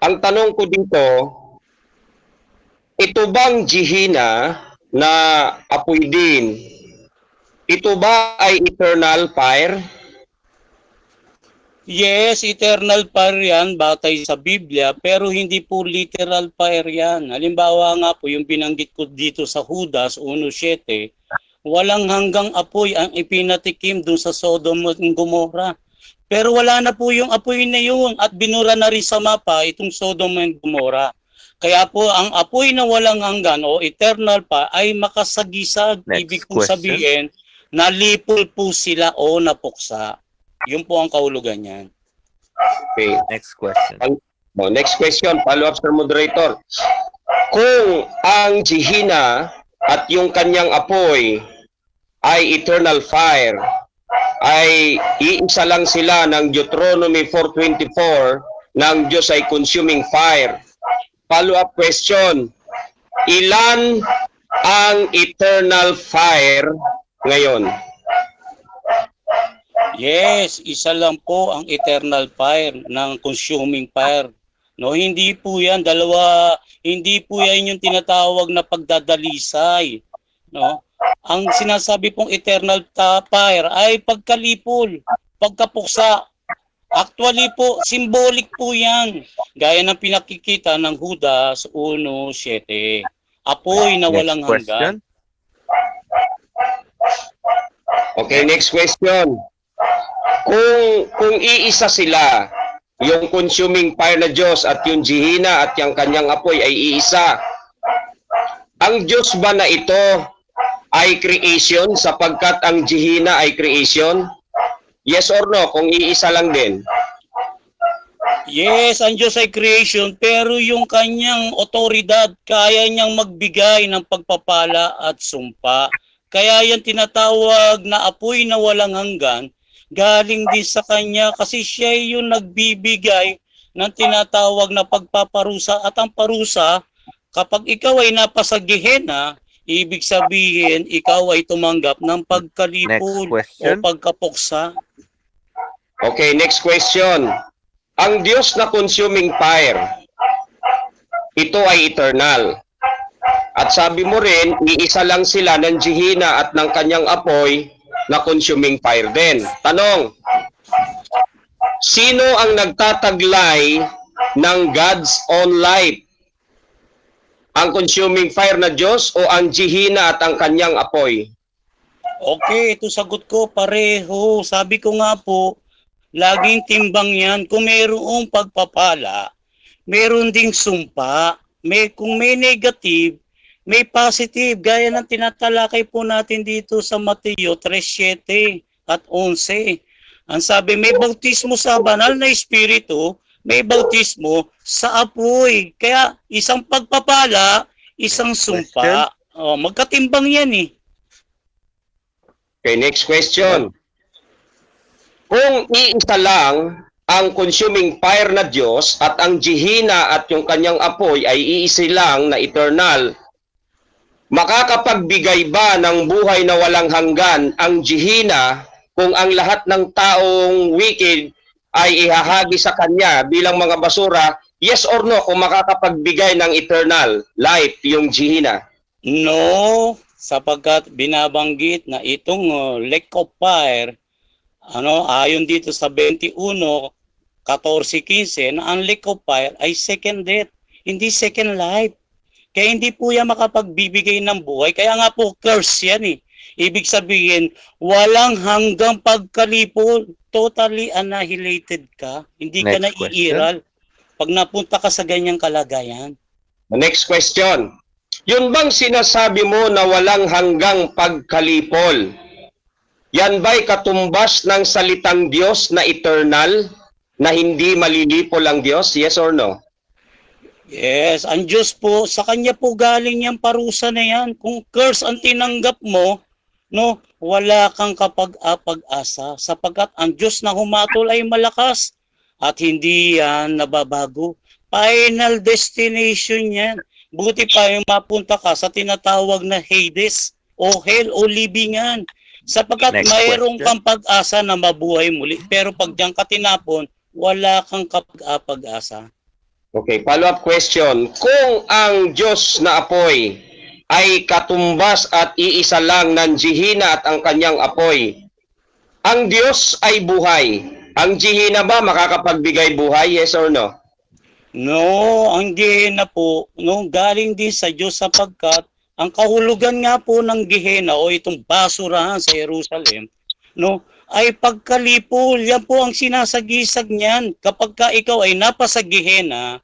Ang tanong ko dito, ito bang Gehenna na apoy din, ito ba ay eternal fire? Yes, eternal fire yan, batay sa Biblia, pero hindi po literal fire yan. Halimbawa nga po, yung binanggit ko dito sa Judas 1:7, walang hanggang apoy ang ipinatikim dun sa Sodom at Gomorrah. Pero wala na po yung apoy na yun at binura na rin sa mapa itong Sodom at Gomorrah. Kaya po ang apoy na walang hanggan o eternal pa ay makasagisag. Next Ibig kong question. sabihin, nalipol po sila o napuksa. Yun po ang kahulugan niyan. Okay. Next question. Next question, follow-up, Sir Moderator. Kung ang Gehenna at yung kanyang apoy ay eternal fire, ay iisa lang sila ng Deuteronomy 4:24 ng Diyos ay consuming fire. Follow-up question, ilan ang eternal fire ngayon? Yes, isa lang po ang eternal fire ng consuming fire. No, hindi po 'yan dalawa, hindi po 'yan yung tinatawag na pagdadalisay, no? Ang sinasabi pong eternal fire ay pagkalipol, pagkapuksa. Actually po, symbolic po 'yan. Gaya ng pinakikita ng Judas 1:7. Apoy na walang Next question. hanggan. Okay, next question. Kung iisa sila, yung consuming fire na Diyos at yung Gehenna at yung kanyang apoy ay iisa, ang Diyos ba na ito ay creation sapagkat ang Gehenna ay creation? Yes or no? Kung iisa lang din. Yes, ang Diyos ay creation, pero yung kanyang otoridad, kaya niyang magbigay ng pagpapala at sumpa. Kaya yan tinatawag na apoy na walang hanggan, galing din sa kanya kasi siya yung nagbibigay ng tinatawag na pagpaparusa. At ang parusa, kapag ikaw ay napasa Gehenna, ibig sabihin ikaw ay tumanggap ng pagkalipol Next question. o pagkapuksa. Okay, next question. Ang Diyos na consuming fire, ito ay eternal. At sabi mo rin, iisa lang sila ng Gehenna at ng kanyang apoy na consuming fire din. Tanong, sino ang nagtataglay ng God's own life? Ang consuming fire na Diyos o ang Gehenna at ang kanyang apoy? Okay, ito sagot ko pareho. Sabi ko nga po, laging timbang yan. Kung mayroong pagpapala, meron ding sumpa. Kung may negative, may positive. Gaya ng tinatalakay po natin dito sa Mateo 3:7 at 11. Ang sabi, may bautismo sa banal na espiritu, may bautismo sa apoy. Kaya isang pagpapala, isang sumpa. Oh, magkatimbang yan eh. Okay, next question. Kung iisa lang ang consuming fire na Diyos at ang Gehenna at yung kanyang apoy ay iisa lang na eternal, makakapagbigay ba ng buhay na walang hanggan ang Gehenna kung ang lahat ng taong wicked ay ihahagi sa kanya bilang mga basura? Yes or no kung makakapagbigay ng eternal life yung Gehenna? No, sapagkat binabanggit na itong lake of fire, ayon dito sa 21:14-15, na ang lake of fire ay second death, hindi second life. Kaya hindi po yan makapagbibigay ng buhay. Kaya nga po, curse yan eh. Ibig sabihin, walang hanggang pagkalipol. Totally annihilated ka. Hindi ka na Next question. iiral pag napunta ka sa ganyang kalagayan. Next question. Yun bang sinasabi mo na walang hanggang pagkalipol? Yan ba'y katumbas ng salitang Diyos na eternal, na hindi malilipol ang Diyos? Yes or no? Yes, ang Diyos po, sa Kanya po galing yung parusa na yan. Kung curse ang tinanggap mo, no, wala kang kapag-apag-asa sapagkat ang Diyos na humatol ay malakas at hindi yan nababago. Final destination yan. Buti pa yung mapunta ka sa tinatawag na Hades o Hell o libingan. Sapagkat Next mayroong question. kang pag-asa na mabuhay muli. Pero pag diyan ka tinapon, wala kang kapag-apag-asa. Okay, follow-up question. Kung ang Diyos na apoy ay katumbas at iisa lang ng Gehenna at ang kanyang apoy. Ang Diyos ay buhay. Ang Gehenna ba makakapagbigay buhay? Yes or no? No, ang Gehenna po, no, galing din sa Diyos sapagkat ang kahulugan nga po ng Gehenna o itong basurahan sa Jerusalem, no, ay pagkalipol. Yan po ang sinasagisag niyan. Kapag ka ikaw ay napasa Gehenna,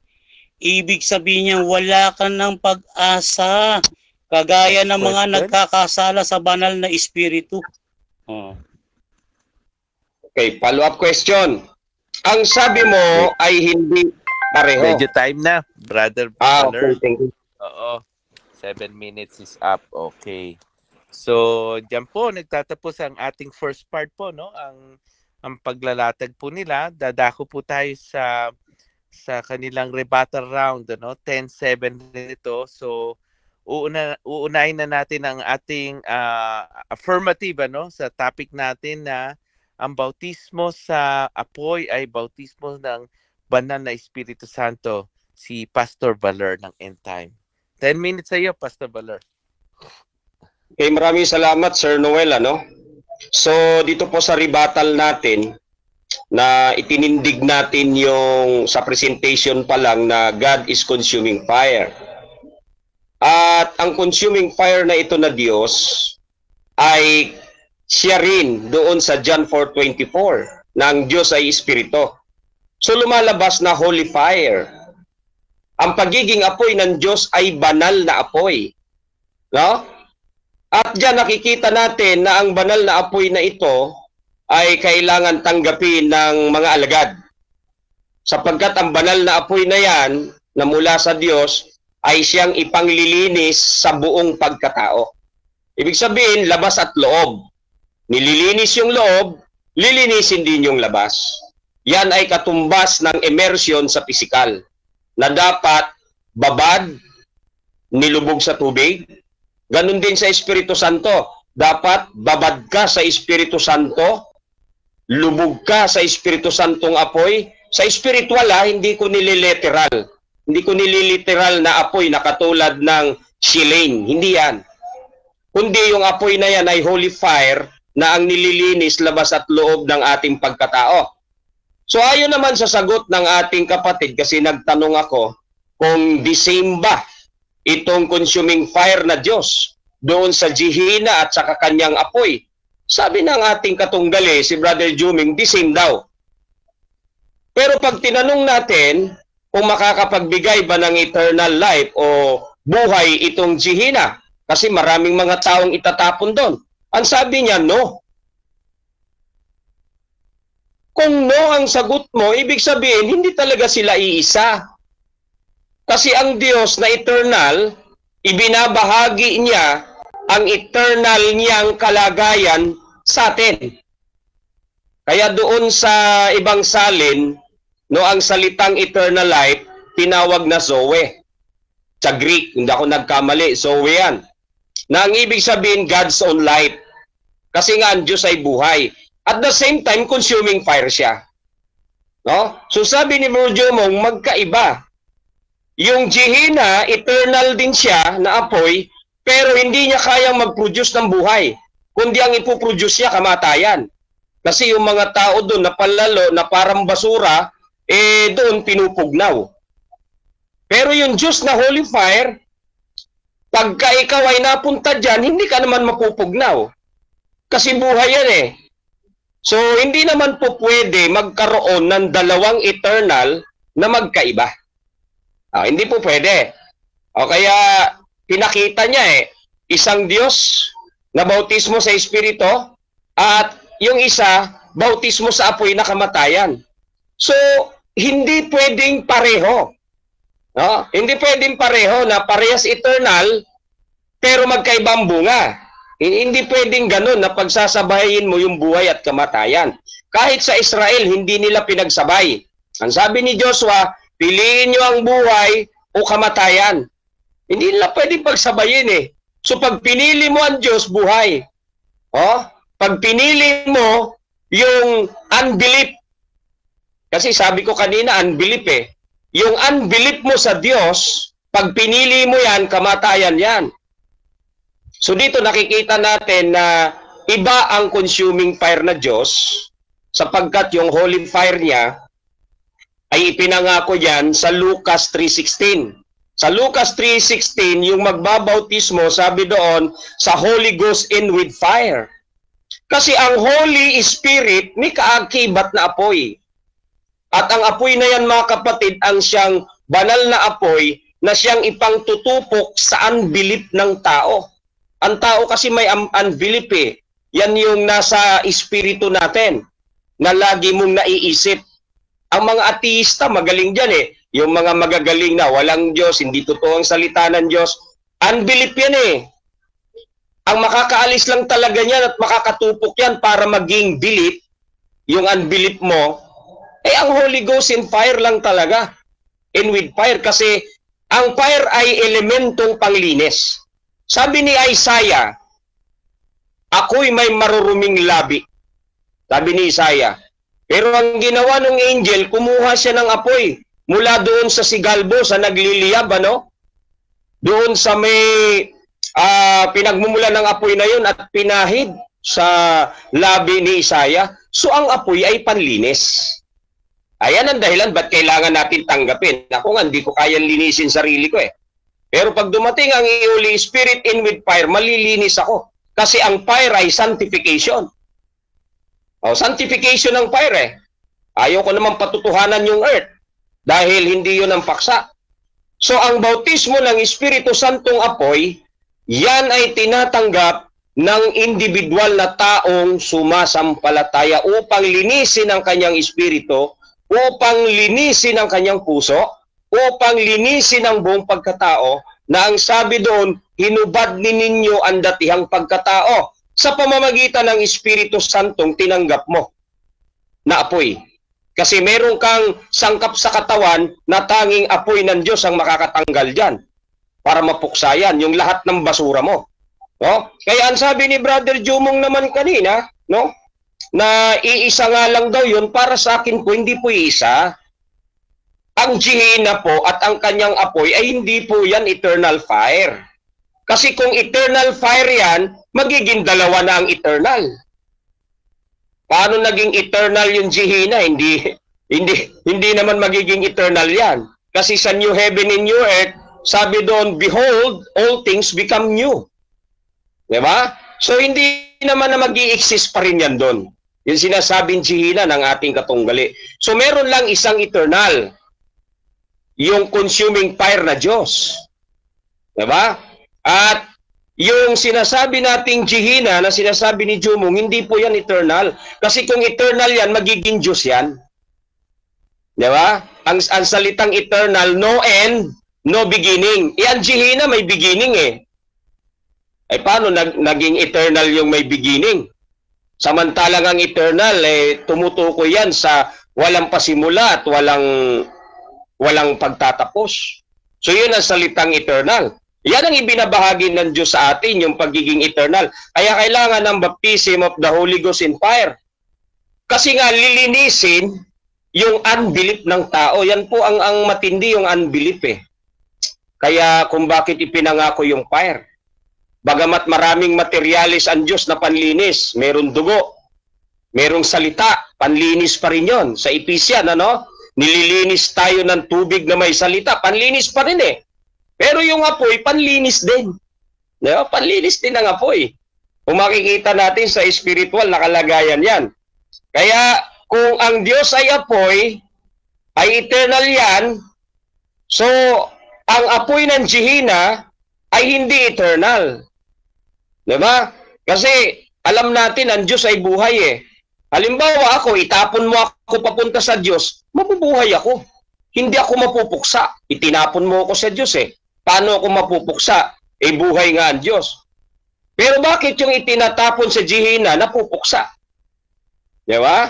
ibig sabihin niyan wala ka ng pag-asa. Kagaya ng mga nagkakasala sa banal na espiritu. Oh. Okay, follow-up question. Ang sabi mo ay hindi pareho. Medyo time na, Brother Okay, Baler. thank you. Oo. 7 minutes is up. Okay. So, diyan po nagtatapos ang ating first part po, no? Ang paglalatag po nila. Dadako po tayo sa kanilang rebuttal round, no? 10-7 nito. So, uunahin na natin ang ating affirmative, no? Sa topic natin na ang bautismo sa apoy ay bautismo ng banal na Espiritu Santo, si Pastor Baler ng End Time. 10 minutes sa iyo, Pastor Baler. Okay, maraming salamat, Sir Noel. So, dito po sa rebuttal natin, na itinindig natin yung sa presentation pa lang na God is consuming fire. At ang consuming fire na ito na Diyos ay siya rin doon sa John 4:24 na ang Diyos ay Espiritu. So lumalabas na holy fire. Ang pagiging apoy ng Diyos ay banal na apoy. No? At diyan nakikita natin na ang banal na apoy na ito ay kailangan tanggapin ng mga alagad. Sapagkat ang banal na apoy na yan na mula sa Diyos ay siyang ipanglilinis sa buong pagkatao. Ibig sabihin, labas at loob. Nililinis yung loob, lilinisin din yung labas. Yan ay katumbas ng immersion sa pisikal na dapat babad, nilubog sa tubig. Ganon din sa Espiritu Santo. Dapat babad ka sa Espiritu Santo, lubog ka sa Espiritu Santong apoy. Sa spiritual, hindi ko nililiteral. Hindi ko nililiteral na apoy na katulad ng shilling. Hindi yan. Kundi yung apoy na yan ay holy fire na ang nililinis labas at loob ng ating pagkatao. So ayon naman sa sagot ng ating kapatid, kasi nagtanong ako kung the same ba itong consuming fire na Diyos doon sa Gehenna at sa kanyang apoy. Sabi ng ating katunggali, si Brother Juming, the same daw. Pero pag tinanong natin kung makakapagbigay ba ng eternal life o buhay itong Gehenna, kasi maraming mga taong itatapon doon. Ang sabi niya, no. Kung no ang sagot mo, ibig sabihin, hindi talaga sila iisa. Kasi ang Diyos na eternal, ibinabahagi niya ang eternal niyang kalagayan sa atin. Kaya doon sa ibang salin, no, ang salitang eternal life, tinawag na Zoe. Sa Greek, hindi ako nagkamali, Zoe yan. Na ang ibig sabihin, God's own life. Kasi nga ang Diyos ay buhay. At the same time, consuming fire siya. No? So sabi ni Bro Jomong, magkaiba. Yung Gehenna, eternal din siya na apoy, pero hindi niya kayang mag-produce ng buhay. Kundi ang ipoproduce niya, kamatayan. Kasi yung mga tao doon na palalo, na parang basura, doon pinupugnaw. Pero yung Diyos na holy fire, pagka ikaw ay napunta dyan, hindi ka naman mapupugnaw. Kasi buhay yan eh. So, hindi naman po pwede magkaroon ng dalawang eternal na magkaiba. Hindi po pwede. Kaya, pinakita niya isang Diyos na bautismo sa Espiritu at yung isa, bautismo sa apoy na kamatayan. So, hindi pwedeng pareho. No? Hindi pwedeng pareho na parehas eternal pero magkaibang bunga. Hindi pwedeng ganun na pagsasabayin mo yung buhay at kamatayan. Kahit sa Israel, hindi nila pinagsabay. Ang sabi ni Joshua, piliin nyo ang buhay o kamatayan. Hindi nila pwedeng pagsabayin So pag pinili mo ang Diyos, buhay. Pag pinili mo yung unbelief, kasi sabi ko kanina, unbelief Yung unbelief mo sa Diyos, pag pinili mo yan, kamatayan yan. So dito nakikita natin na iba ang consuming fire na Diyos sapagkat yung holy fire niya ay ipinangako yan sa Lucas 3:16. Sa Lucas 3:16, yung magbabautismo, sabi doon, sa Holy Ghost in with fire. Kasi ang Holy Spirit may kaakibat na apoy. At ang apoy na yan, mga kapatid, ang siyang banal na apoy na siyang ipangtutupok sa unbelief ng tao. Ang tao kasi may unbelief eh. Yan yung nasa espiritu natin na lagi mong naiisip. Ang mga ateista, magaling dyan eh. Yung mga magagaling na walang Diyos, hindi totoo ang salita ng Diyos. Unbelief yan eh. Ang makakaalis lang talaga niyan at makakatupok yan para maging belief, yung unbelief mo, eh ang Holy Ghost in fire lang talaga. In with fire. Kasi ang fire ay elementong panglinis. Sabi ni Isaiah, ako'y may maruruming labi. Sabi ni Isaiah. Pero ang ginawa ng angel, kumuha siya ng apoy mula doon sa sigalbo, sa nagliliyab, ano? Doon sa may pinagmumula ng apoy na yun at pinahid sa labi ni Isaiah. So ang apoy ay panlinis. Ayan ang dahilan ba't kailangan natin tanggapin. Ako nga, hindi ko kayang linisin sarili ko eh. Pero pag dumating ang Holy Spirit in with fire, malilinis ako. Kasi ang fire ay sanctification. O, sanctification ng fire eh. Ayaw ko naman patutuhanan yung earth dahil hindi yun ang paksa. So ang bautismo ng Espiritu Santong apoy, yan ay tinatanggap ng individual na taong sumasampalataya upang linisin ang kanyang espiritu, upang linisin ang kanyang puso, upang linisin ang buong pagkatao, na ang sabi doon, hinubad ni ninyo ang datihang pagkatao sa pamamagitan ng Espiritu Santong tinanggap mo na apoy. Kasi meron kang sangkap sa katawan na tanging apoy ng Diyos ang makakatanggal dyan para mapuksayan yung lahat ng basura mo. No? Kaya ang sabi ni Brother Jumong naman kanina, no? Na iisa nga lang daw yun, para sa akin po, hindi po iisa. Ang Gehenna po at ang kanyang apoy ay hindi po yan eternal fire. Kasi kung eternal fire yan, magiging dalawa na ang eternal. Paano naging eternal yung Gehenna? Hindi naman magiging eternal yan. Kasi sa new heaven and new earth, sabi doon, behold, all things become new. Diba? So hindi naman na mag-i-exist pa rin yan doon. Yung sinasabing Gehenna ng ating katunggali. So meron lang isang eternal. Yung consuming fire na Diyos. Diba? At yung sinasabi nating Gehenna na sinasabi ni Jumong, hindi po yan eternal. Kasi kung eternal yan, magiging Diyos yan. Diba? Ang salitang eternal, no end, no beginning. Ang Gehenna may beginning eh. Ay paano naging eternal yung may beginning? Samantalang ang eternal, tumutukoy yan sa walang pasimula at walang pagtatapos. So yun ang salitang eternal. Yan ang ibinabahagi ng Diyos sa atin, yung pagiging eternal. Kaya kailangan ng baptism of the Holy Ghost in fire. Kasi nga lilinisin yung unbelief ng tao. Yan po ang matindi, yung unbelief eh. Kaya kung bakit ipinangako yung fire. Bagamat maraming materialis ang Diyos na panlinis, merong dugo, merong salita, panlinis pa rin yun. Sa Ephesians, ano? Nililinis tayo ng tubig na may salita, panlinis pa rin eh. Pero yung apoy, panlinis din. Diba? Panlinis din ang apoy. Kung makikita natin sa spiritual na kalagayan yan. Kaya kung ang Diyos ay apoy, ay eternal yan, so ang apoy ng Gehenna ay hindi eternal. Diba? Kasi alam natin ang Diyos ay buhay eh. Halimbawa ako, itapon mo ako papunta sa Diyos, mabubuhay ako. Hindi ako mapupuksa. Itinapon mo ako sa Diyos eh. Paano ako mapupuksa? Buhay nga ang Diyos. Pero bakit yung itinatapon sa Gehenna napupuksa? Di ba?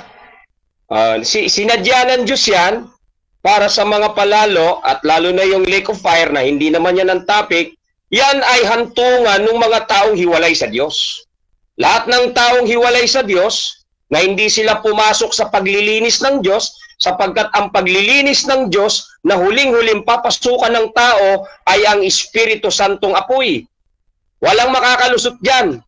Sinadya ng Diyos yan para sa mga palalo at lalo na yung lake of fire na hindi naman yan ang topic, yan ay hantungan ng mga taong hiwalay sa Diyos. Lahat ng taong hiwalay sa Diyos na hindi sila pumasok sa paglilinis ng Diyos, sapagkat ang paglilinis ng Diyos na huling-huling papasukan ng tao ay ang Espiritu Santong apoy. Walang makakalusot dyan.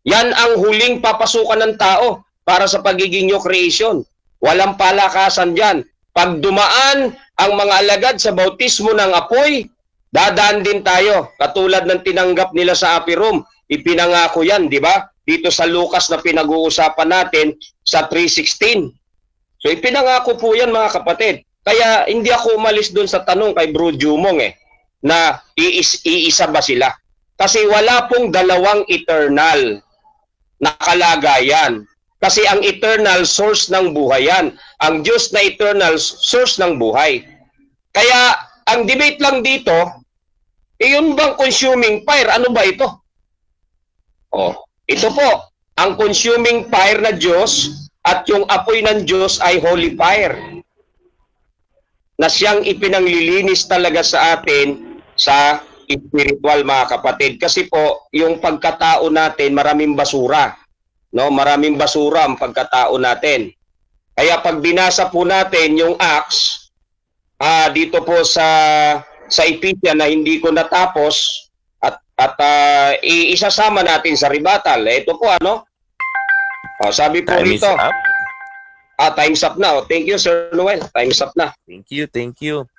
Yan ang huling papasukan ng tao para sa pagiging new creation. Walang palakasan dyan. Pag dumaan ang mga alagad sa bautismo ng apoy, dadaan din tayo. Katulad ng tinanggap nila sa upper room. Ipinangako yan, di ba? Dito sa Lucas na pinag-uusapan natin sa 3:16. So ipinangako po yan mga kapatid. Kaya hindi ako umalis doon sa tanong kay Bro Jumong na iisa ba sila? Kasi wala pong dalawang eternal na kalagayan. Kasi ang eternal source ng buhay yan. Ang Diyos na eternal source ng buhay. Kaya ang debate lang dito, yun bang consuming fire? Ano ba ito? Oh, ito po, ang consuming fire na Diyos at yung apoy ng Diyos ay holy fire. Na siyang ipinanglilinis talaga sa atin sa spiritual mga kapatid. Kasi po, yung pagkatao natin, maraming basura. No, maraming basura ang pagkatao natin. Kaya pag binasa po natin yung Acts, dito po sa Ephesians na hindi ko natapos at isasama natin sa rebuttal. Ito po sabi po Time is rito. up. Time's up na. Thank you, Sir Noel. Time's up na. Thank you.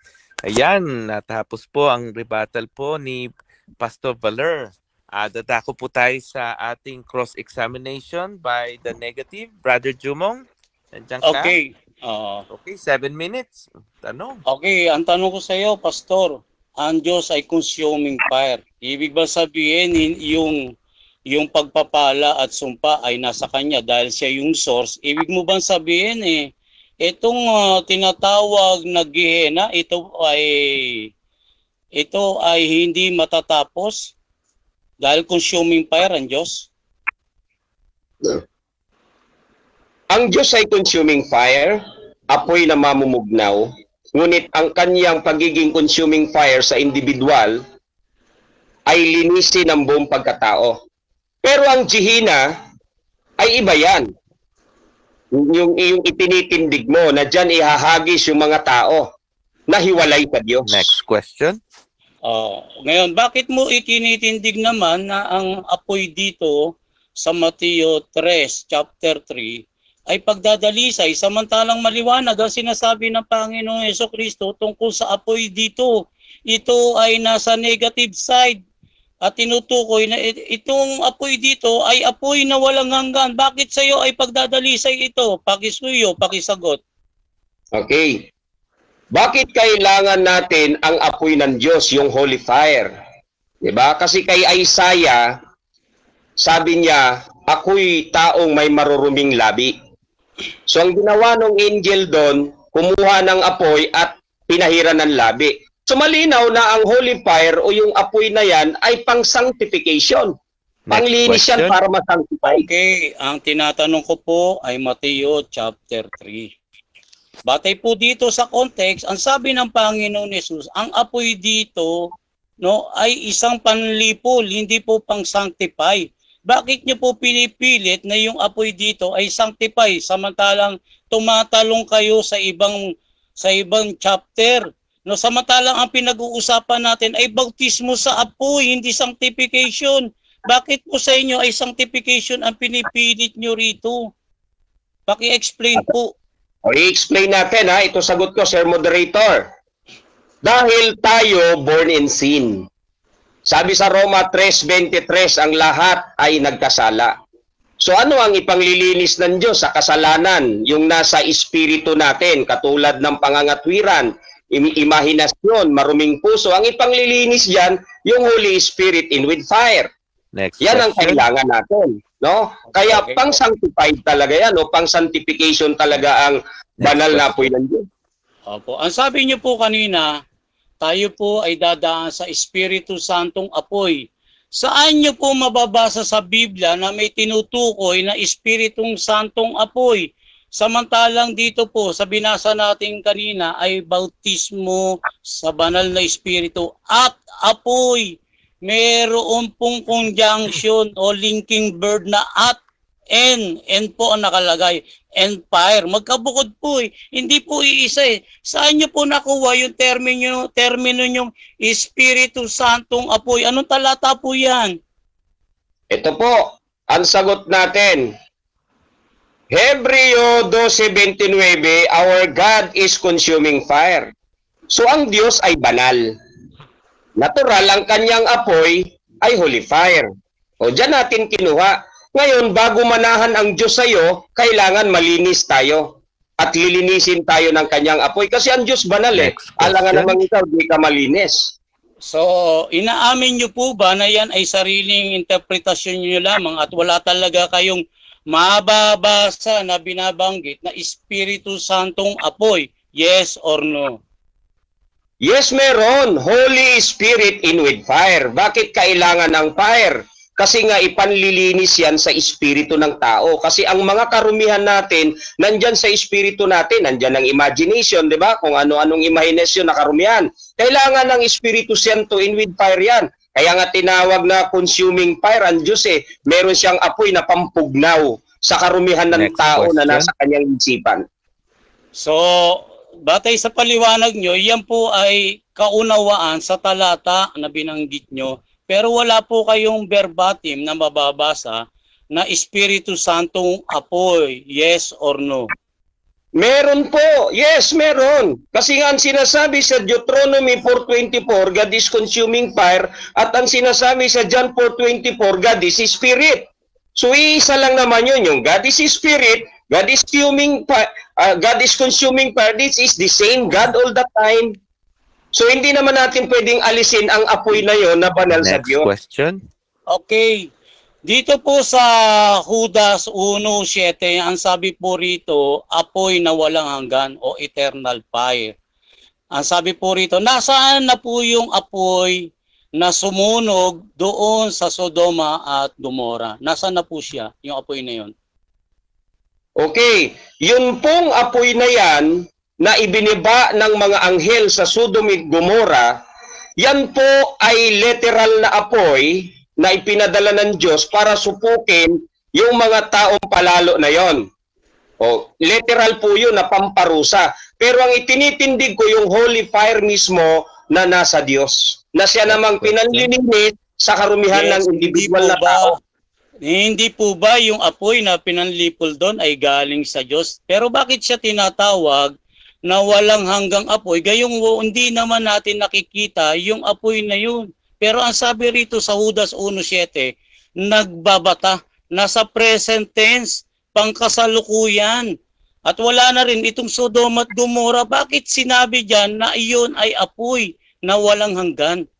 Ayan, natapos po ang rebuttal po ni Pastor Valer. Dadako po tayo sa ating cross-examination by the negative. Brother Jumong, nandiyan ka? Okay. Okay, 7 minutes. Tanong. Okay, ang tanong ko sa iyo, Pastor, ang Diyos ay consuming fire. Ibig ba sabihin yung pagpapala at sumpa ay nasa kanya dahil siya yung source? Ibig mo bang sabihin itong tinatawag na Gehenna, ito ay hindi matatapos dahil consuming fire ang Diyos? Ang Diyos ay consuming fire, apoy na mamumugnaw, ngunit ang kanyang pagiging consuming fire sa individual ay linisin ang buong pagkatao. Pero ang Gehenna ay iba yan. Yung itinitindig mo na dyan ihahagis yung mga tao na hiwalay sa Diyos. Next question. Ngayon, bakit mo itinitindig naman na ang apoy dito sa Mateo 3, chapter 3, ay pagdadalisay, samantalang maliwanag ang sinasabi ng Panginoong Jesucristo tungkol sa apoy dito. Ito ay nasa negative side at tinutukoy na itong apoy dito ay apoy na walang hanggan. Bakit sa iyo ay pagdadalisay ito? Pakisuyo, pakisagot. Okay. Bakit kailangan natin ang apoy ng Diyos, yung holy fire? Diba? Kasi kay Isaiah, sabi niya, ako'y taong may maruruming labi. So ang ginawa ng angel doon, kumuha ng apoy at pinahiran ng labi. So malinaw na ang holy fire o yung apoy na yan ay pang sanctification. Panglinis yan para ma-sanctify. Okay, ang tinatanong ko po ay Mateo chapter 3. Batay po dito sa context, ang sabi ng Panginoon Hesus, ang apoy dito ay isang panlipol, hindi po pang sanctify. Bakit niyo po pinipilit na yung apoy dito ay sanctify samantalang tumatalong kayo sa ibang chapter? Samantalang ang pinag-uusapan natin ay bautismo sa apoy, hindi sanctification. Bakit po sa inyo ay sanctification ang pinipilit niyo rito? Paki-explain po. I-explain natin ito sagot ko, Sir Moderator. Dahil tayo born in sin. Sabi sa Roma 3:23, ang lahat ay nagkasala. So ano ang ipanglilinis ng Diyos sa kasalanan? Yung nasa espiritu natin, katulad ng pangangatwiran, imahinasyon, maruming puso. Ang ipanglilinis diyan, yung Holy Spirit in with fire. Next Yan ang question. kailangan natin, no? Kaya Okay. pang-sanctified talaga yan, pang-sanctification talaga ang banal na apoy ng Diyos. Opo. Ang sabi niyo po kanina, tayo po ay dadaan sa Espiritu Santong apoy. Saan niyo po mababasa sa Biblia na may tinutukoy na Espiritong Santong apoy? Samantalang dito po sa binasa natin kanina ay bautismo sa banal na Espiritu at apoy. Meron pong conjunction o linking verb na at and po ang nakalagay, and fire. Magkabukod po Hindi po iisa Saan nyo po nakuha yung termino nyong Espiritu Santong apoy? Anong talata po yan? Ito po, ang sagot natin. Hebreo 12:29, our God is consuming fire. So ang Diyos ay banal. Natural, ang kanyang apoy ay holy fire. O dyan natin kinuha. Ngayon, bago manahan ang Diyos sa iyo, kailangan malinis tayo. At lilinisin tayo ng kanyang apoy. Kasi ang Diyos banal eh. Next Alangan question. naman ikaw, di ka malinis. So, inaamin nyo po ba na yan ay sariling interpretasyon nyo lamang at wala talaga kayong mababasa na binabanggit na Espiritu Santong apoy? Yes or no? Yes, meron. Holy Spirit in with fire. Bakit kailangan ng fire? Kasi nga ipanlilinis yan sa espiritu ng tao. Kasi ang mga karumihan natin, nandyan sa espiritu natin, nandyan ang imagination, di ba? Kung ano-anong imahinasyon na karumihan. Kailangan ng Espiritu Santo in with fire yan. Kaya nga tinawag na consuming fire ang Diyos eh. Meron siyang apoy na pampugnaw sa karumihan ng Next tao na question. nasa kanyang isipan. So, batay sa paliwanag nyo, yan po ay kaunawaan sa talata na binanggit nyo. Pero wala po kayong verbatim na mababasa na Espiritu Santong apoy. Yes or no? Meron po. Yes, meron. Kasi nga ang sinasabi sa Deuteronomy 4:24, God is consuming fire. At ang sinasabi sa John 4:24, God is Spirit. So iisa lang naman yun. Yung God is Spirit, God is consuming fire. This is the same God all the time. So hindi naman natin pwedeng alisin ang apoy na yon na banal sa Next Diyos. question. Okay. Dito po sa Judas 1:7, ang sabi po rito, apoy na walang hanggan o eternal fire. Ang sabi po rito, nasaan na po yung apoy na sumunog doon sa Sodoma at Gomora? Nasaan na po siya, yung apoy na yon? Okay, yun pong apoy na yan na ibiniba ng mga anghel sa Sodom at Gomora, yan po ay literal na apoy na ipinadala ng Diyos para supukin yung mga taong palalo na yon. O, literal po yun na pamparusa. Pero ang itinitindig ko yung holy fire mismo na nasa Diyos. Na siya namang pinanlilinis sa karumihan ng individual na tao. Hindi po ba yung apoy na pinanlipol doon ay galing sa Diyos? Pero bakit siya tinatawag na walang hanggang apoy? Gayong hindi naman natin nakikita yung apoy na yun. Pero ang sabi rito sa Judas 1:7, nagbabata, nasa present tense, pangkasalukuyan. At wala na rin itong Sodom at Gomora. Bakit sinabi dyan na iyon ay apoy na walang hanggan?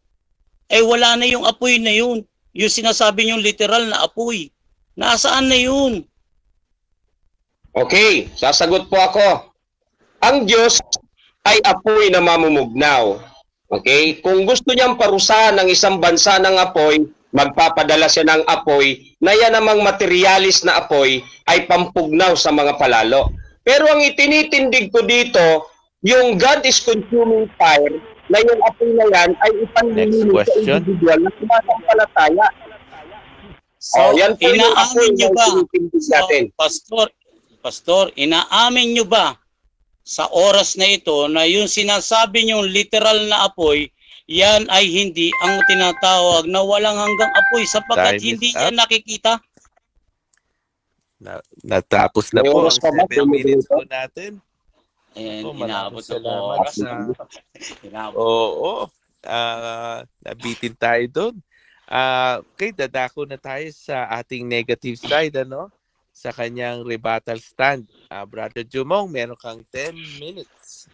Eh wala na yung apoy na yun. Yung sinasabi niyong literal na apoy. Nasaan na yun? Okay, sasagot po ako. Ang Diyos ay apoy na mamumugnaw. Okay? Kung gusto niyang parusahan ng isang bansa ng apoy, magpapadala siya ng apoy na yan namang materialis na apoy ay pampugnaw sa mga palalo. Pero ang itinitindig ko dito, yung God is consuming fire, na yung apoy na yan ay ipanlilinis sa question. individual na sumasampalataya. So, yan po yung apoy inaamin nyo na ba? itinitindig natin. Pastor, inaamin nyo ba sa oras na ito na yung sinasabi nyong literal na apoy, yan ay hindi ang tinatawag na walang hanggang apoy sapagkat Time is hindi up. niya nakikita? Natapos na May po ang oras pa ba? 7 minutes po natin. Ayan, Oh, inaabot maraming na po salamat oras. Inaabot. Oo. Nabitin tayo doon. Okay, dadako na tayo sa ating negative side, ano? Sa kanyang rebuttal stand. Brother Jumong, meron kang 10 minutes.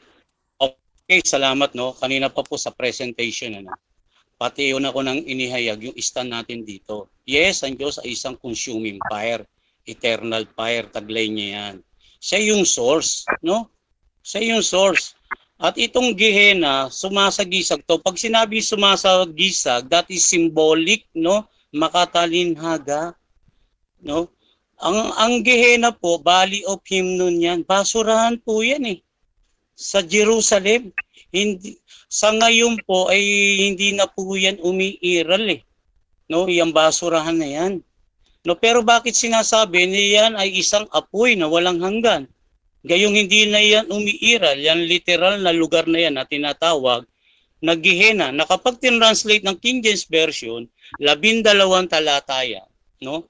Okay, salamat no. Kanina pa po sa presentation ano. Pati yun ako nang inihayag yung stand natin dito. Yes, ang Diyos ay isang consuming fire, eternal fire, taglay niya yan. Siya yung source, no? Siya yung source. At itong Gehenna, sumasagisag to. Pag sinabi sumasagisag, that is symbolic, no? Makatalinhaga, no? Ang Gehenna po, Valley of Hinnom yan. Basurahan po yan eh. Sa Jerusalem. Hindi, sa ngayon po ay hindi na po yan umiiral eh. No, yung basurahan na yan. No, pero bakit sinasabi niyan ay isang apoy na walang hanggan? Gayong hindi na yan umiiral, yan literal na lugar na yan na tinatawag na Gehenna, na kapag tinranslate ng King James Version, 12 talata yan. no?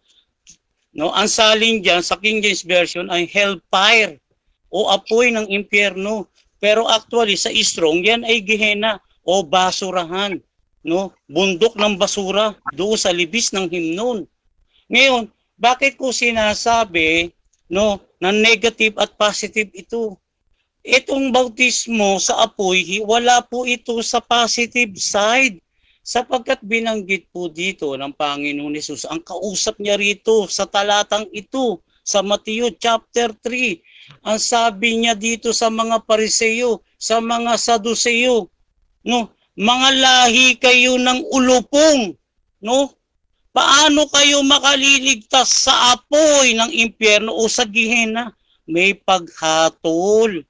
No, ang salin diyan sa King James Version ay hellfire o apoy ng impyerno. Pero actually sa Strong yan ay Gehenna o basurahan, no? Bundok ng basura doon sa libis ng himnon. Ngayon, bakit ko sinasabi, no, na negative at positive ito? Itong bautismo sa apoy, wala po ito sa positive side. Sapagkat binanggit po dito ng Panginoon Hesus, ang kausap niya rito sa talatang ito, sa Mateo chapter 3, ang sabi niya dito sa mga Pariseo, sa mga Saduseo, no, mga lahi kayo ng ulupong, no? Paano kayo makaliligtas sa apoy ng impyerno o sa Gehenna? May paghatol,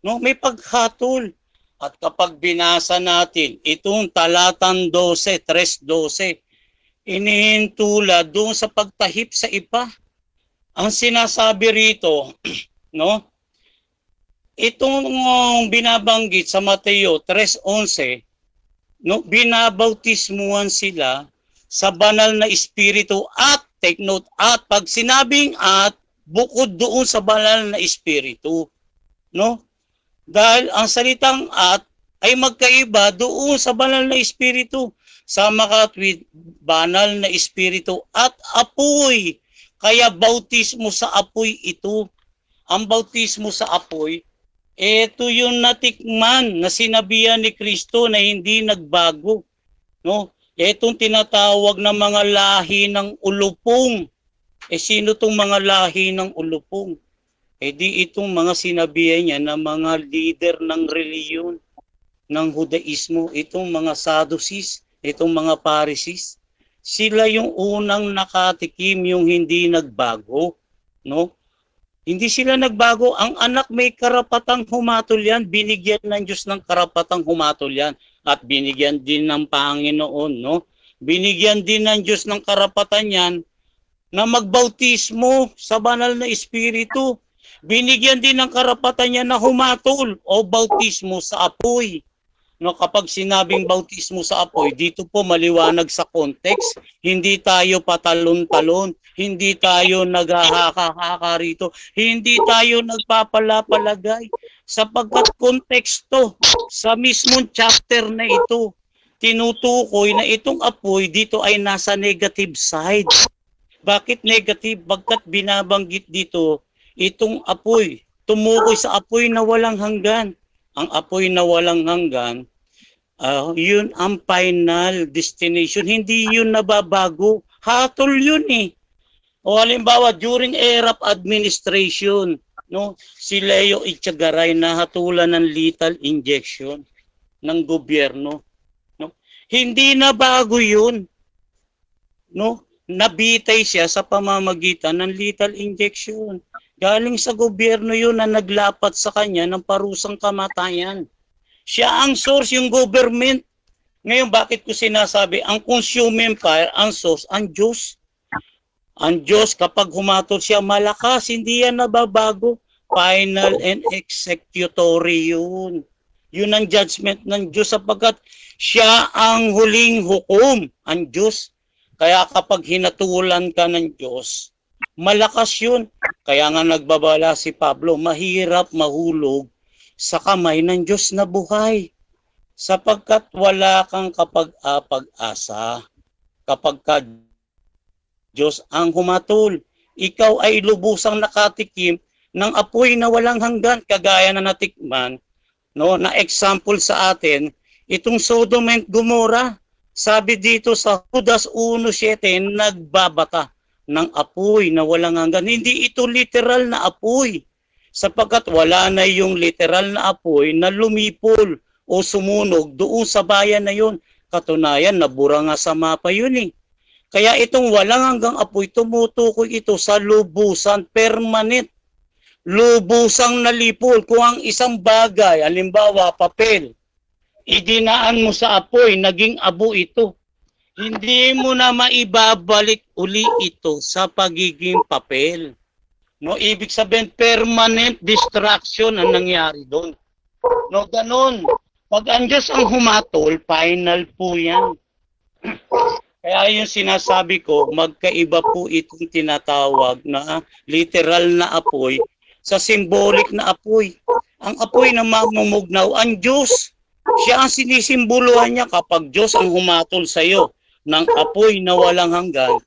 no? May paghatol. At kapag binasa natin itong talatang 12, 3:12, inihintula doon sa pagtahip sa iba. Ang sinasabi rito, no? Itong binabanggit sa Mateo 3:11, no, binabautismuhan sila sa banal na espiritu at, take note, at pag sinabing at, bukod doon sa banal na espiritu, no? Dahil ang salitang at ay magkaiba doon sa banal na espiritu, sa makatwid banal na espiritu at apoy. Kaya bautismo sa apoy ito. Ang bautismo sa apoy, ito yung natikman na sinabihan ni Kristo na hindi nagbago, no? Itong tinatawag na mga lahi ng ulupong. Sino tong mga lahi ng ulupong? Di itong mga sinabihan niya na mga leader ng reliyon, ng Judaismo, itong mga Sadducees, itong mga Pharisees. Sila yung unang nakatikim, yung hindi nagbago, no? Hindi sila nagbago. Ang anak may karapatang humatol yan. Binigyan ng Diyos ng karapatang humatol yan. At binigyan din ng Panginoon, no? Binigyan din ng Diyos ng karapatan yan na magbautismo sa banal na espiritu. Binigyan din ng karapatan niya na humatol o bautismo sa apoy. No, kapag sinabing bautismo sa apoy, dito po maliwanag sa context, hindi tayo patalon-talon, hindi tayo naghahaka-haka rito, hindi tayo nagpapalapalagay, sapagkat konteksto sa mismong chapter na ito, tinutukoy na itong apoy dito ay nasa negative side. Bakit negative? Bagkat binabanggit dito, itong apoy, tumukoy sa apoy na walang hanggan. Ang apoy na walang hanggan, yun ang final destination. Hindi yun nababago. Hatol yun eh. O halimbawa, during era of administration, no, si Leo Echegaray nahatulan ng lethal injection ng gobyerno. No? Hindi nabago yun. No? Nabitay siya sa pamamagitan ng lethal injection. Galing sa gobyerno yun na naglapat sa kanya ng parusang kamatayan. Siya ang source, yung government. Ngayon, bakit ko sinasabi, ang consuming fire, ang source, ang Diyos. Ang Diyos, kapag humatol siya, malakas, hindi yan nababago. Final and executory yun. Yun ang judgment ng Diyos sapagkat siya ang huling hukom, ang Diyos. Kaya kapag hinatulan ka ng Diyos, malakas yun. Kaya nga nagbabala si Pablo, mahirap mahulog sa kamay ng Diyos na buhay. Sapagkat wala kang kapag-pag-asa. Kapag ka Diyos ang humatul, ikaw ay lubusang nakatikim ng apoy na walang hanggan, kagaya na natikman, no, na example sa atin, itong Sodom and Gomorrah. Sabi dito sa Judas 1:7, nagbabata ng apoy na walang hanggan. Hindi ito literal na apoy sapagkat wala na yung literal na apoy na lumipol o sumunog doon sa bayan na yun. Katunayan, nabura nga sa mapa yun eh. Kaya itong walang hanggang apoy, tumutukoy ito sa lubusan, permanent. Lubusang nalipol. Kung ang isang bagay, halimbawa papel, idinaan mo sa apoy, naging abo ito. Hindi mo na maibabalik uli ito sa pagiging papel. No, ibig sabihin permanent destruction ang nangyari doon. No, ganun. Pag ang Diyos ang humatol, final po yan. Kaya yung sinasabi ko, magkaiba po itong tinatawag na literal na apoy sa symbolic na apoy. Ang apoy na mamumugnaw, ang Diyos. Siya ang sinisimboluhan niya kapag Diyos ang humatol sa iyo ng apoy na walang hanggan.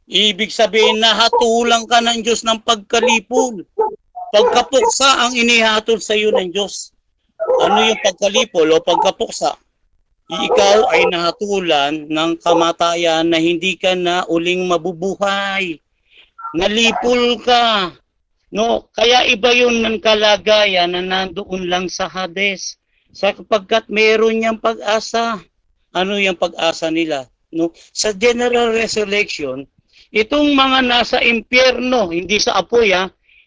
Ibig sabihin na hatulang ka ng Diyos ng pagkalipol. Pagkapuksa ang inihatol sa iyo ng Diyos. Ano yung pagkalipol o pagkapuksa? Ikaw ay nahatulan ng kamatayan na hindi ka na uling mabubuhay. Nalipol ka. No, kaya iba yun ng kalagayan na nandoon lang sa Hades. Sapagkat meron niyang pag-asa. Ano yung pag-asa nila? No, sa general resurrection, itong mga nasa impyerno, hindi sa apoy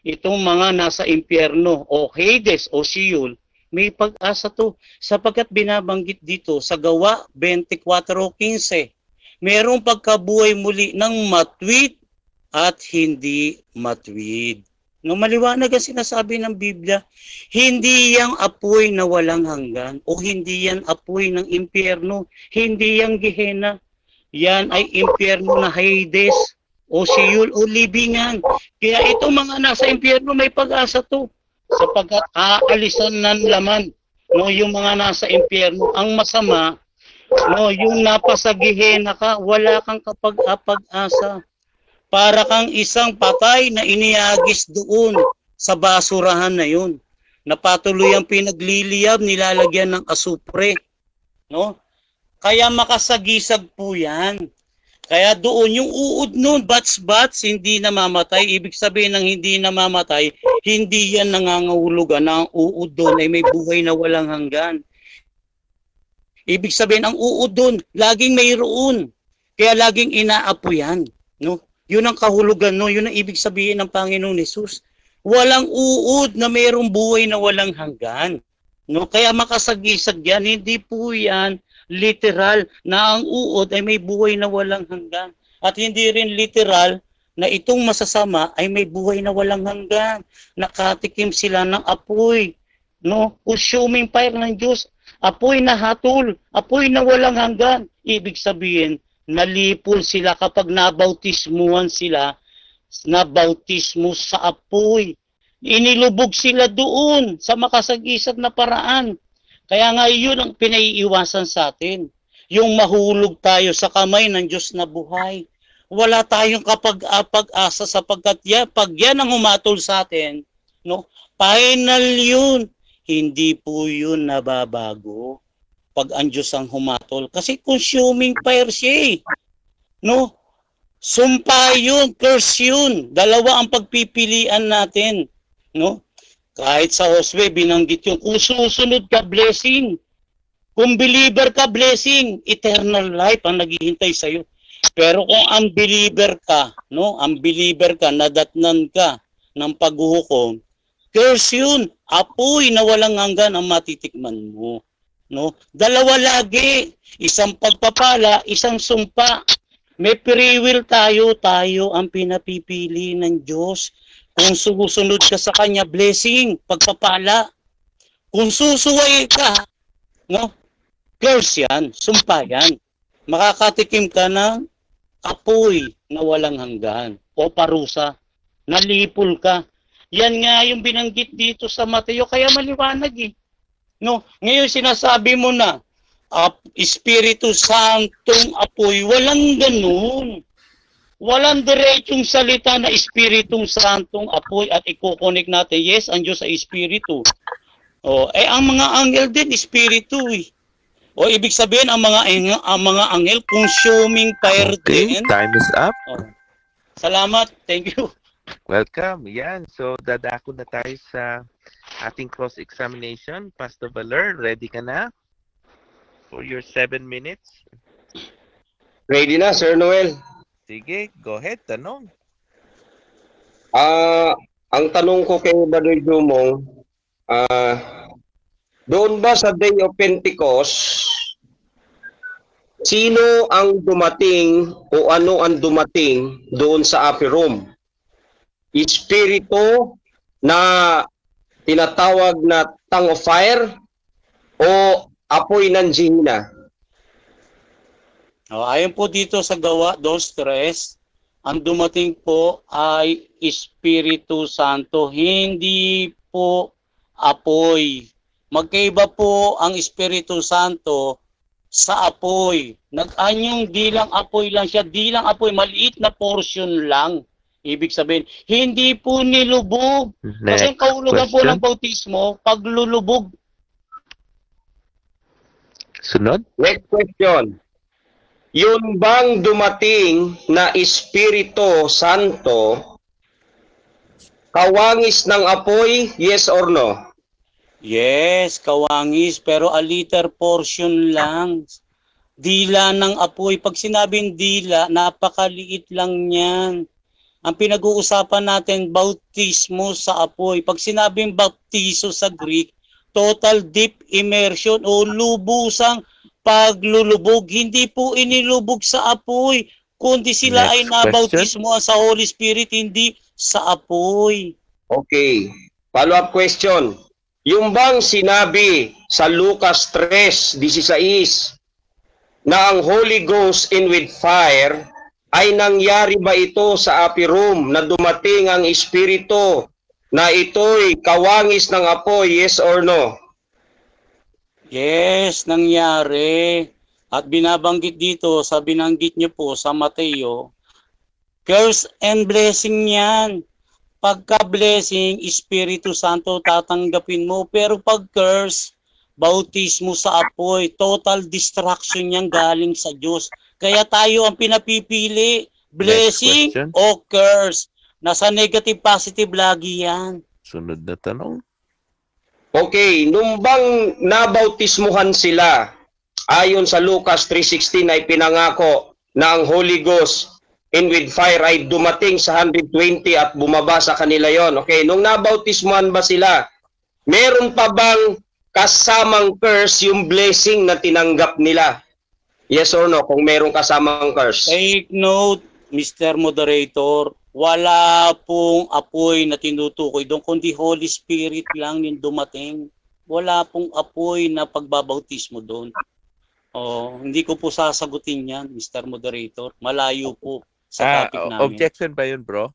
itong mga nasa impyerno o Hades o Sheol, may pag-asa to sapagkat binabanggit dito sa Gawa 24:15. Merong pagkabuhay muli ng matwid at hindi matwid. No, maliwanag ang sinasabi ng Biblia, hindi yang apoy na walang hanggan o hindi yan apoy ng impyerno, hindi yang Gehenna. Yan ay impyerno na Hades o Sheol o libingan. Kaya itong mga nasa impyerno may pag-asa to. Sapagkat aalisan ng laman yung mga nasa impyerno. Ang masama, yung napasagihena ka, wala kang kapag-asa. Para kang isang patay na iniagis doon sa basurahan na yun. Napatuloy ang pinagliliyab, nilalagyan ng asupre. No? Kaya makasagisag po yan. Kaya doon yung uod nun, bats-bats, hindi namamatay. Ibig sabihin ng hindi namamatay, hindi yan nangangahulugan na ang uod doon ay may buhay na walang hanggan. Ibig sabihin, ang uod doon, laging mayroon. Kaya laging inaapoy yan. No? Yun ang kahulugan, no? Yun ang ibig sabihin ng Panginoon Hesus. Walang uod na mayroong buhay na walang hanggan. No? Kaya makasagisag yan, hindi po yan literal na ang uod ay may buhay na walang hanggan. At hindi rin literal na itong masasama ay may buhay na walang hanggan. Nakatikim sila ng apoy. No? Consuming fire ng Diyos. Apoy na hatol. Apoy na walang hanggan. Ibig sabihin, nalipol sila kapag nabautismuhan sila. Nabautismo sa apoy. Inilubog sila doon sa makasagisag na paraan. Kaya nga yun ang pinaiiwasan sa atin. Yung mahulog tayo sa kamay ng Diyos na buhay. Wala tayong kapag-asa sapagkat pag yan ang humatol sa atin, no, final yun. Hindi po yun nababago pag ang Diyos ang humatol. Kasi consuming fire siya no? Sumpa yun, curse yun. Dalawa ang pagpipilian natin. No? Kahit sa Josue, binanggit yung kung susunod ka, blessing. Kung believer ka, blessing. Eternal life ang naghihintay sa'yo. Pero kung unbeliever ka, no? Unbeliever ka, nadatnan ka ng paghuhukom, curse yun. Apoy na walang hanggan ang matitikman mo. No? Dalawa lagi. Isang pagpapala, isang sumpa. May free will tayo ang pinapipili ng Diyos. Kung susunod ka sa Kanya, blessing, pagpapala. Kung susuway ka, no? Curse yan, sumpa yan. Makakatikim ka ng apoy na walang hanggan o parusa. Nalipol ka. Yan nga yung binanggit dito sa Mateo, kaya maliwanag No? Ngayon sinasabi mo na, Espiritu Santong apoy, walang ganun. Walang diretsong salita na Espiritong Santong apoy at i-connect natin. Yes, ang Diyos ay Espiritu. Ang mga anghel din, Espiritu ibig sabihin, ang mga anghel, consuming fire din. Time is up. Salamat. Thank you. Welcome. Yan. So, dadako na tayo sa ating cross-examination. Pastor Valer, ready ka na for your 7 minutes? Ready na, Sir Noel. Sige, go ahead, tanong. Ang tanong ko kay Brother Jumong, doon ba sa Day of Pentecost, sino ang dumating o ano ang dumating doon sa upper room? Espiritu na tinatawag na tongue of fire o apoy ng Gehenna? Ayon po dito sa gawa 2:3, ang dumating po ay Espiritu Santo, hindi po apoy. Magkaiba po ang Espiritu Santo sa apoy. Nag-anyong dilang apoy lang siya, dilang apoy, maliit na portion lang. Ibig sabihin, hindi po nilubog. Kasi ang kahulugan po ng bautismo, paglulubog. Sunod? Next question. Yun bang dumating na Espiritu Santo, kawangis ng apoy, yes or no? Yes, kawangis, pero a liter portion lang. Dila ng apoy. Pag sinabing dila, napakaliit lang yan. Ang pinag-uusapan natin, bautismo sa apoy. Pag sinabing baptizo sa Greek, total deep immersion o lubusang paglulubog. Hindi po inilubog sa apoy, kundi sila ay Next nabautismo sa Holy Spirit, hindi sa apoy. Okay. Follow-up question. Yung bang sinabi sa Lucas 3:16 na ang Holy Ghost in with fire, ay nangyari ba ito sa upper room na dumating ang Espiritu na ito'y kawangis ng apoy, yes or no? Yes, nangyari. At binabanggit dito, sa binanggit niyo po sa Mateo, curse and blessing yan. Pagka-blessing, Espiritu Santo tatanggapin mo. Pero pag curse, bautismo sa apoy, total distraction yan galing sa Diyos. Kaya tayo ang pinapipili, blessing question. o curse. Nasa negative, positive lagi yan. Sunod na tanong. Okay, nung bang nabautismuhan sila, ayon sa Lucas 3:16 ay pinangako na ang Holy Ghost in with fire ay dumating sa 120 at bumaba sa kanila yon. Okay, nung nabautismuhan ba sila, meron pa bang kasamang curse yung blessing na tinanggap nila? Yes or no, kung meron kasamang curse? Take note, Mr. Moderator, wala pong apoy na tinutukoy doon, kundi Holy Spirit lang yung dumating. Wala pong apoy na pagbabautismo doon. Hindi ko po sasagutin yan, Mr. Moderator. Malayo po sa topic namin. Objection ba yun, bro?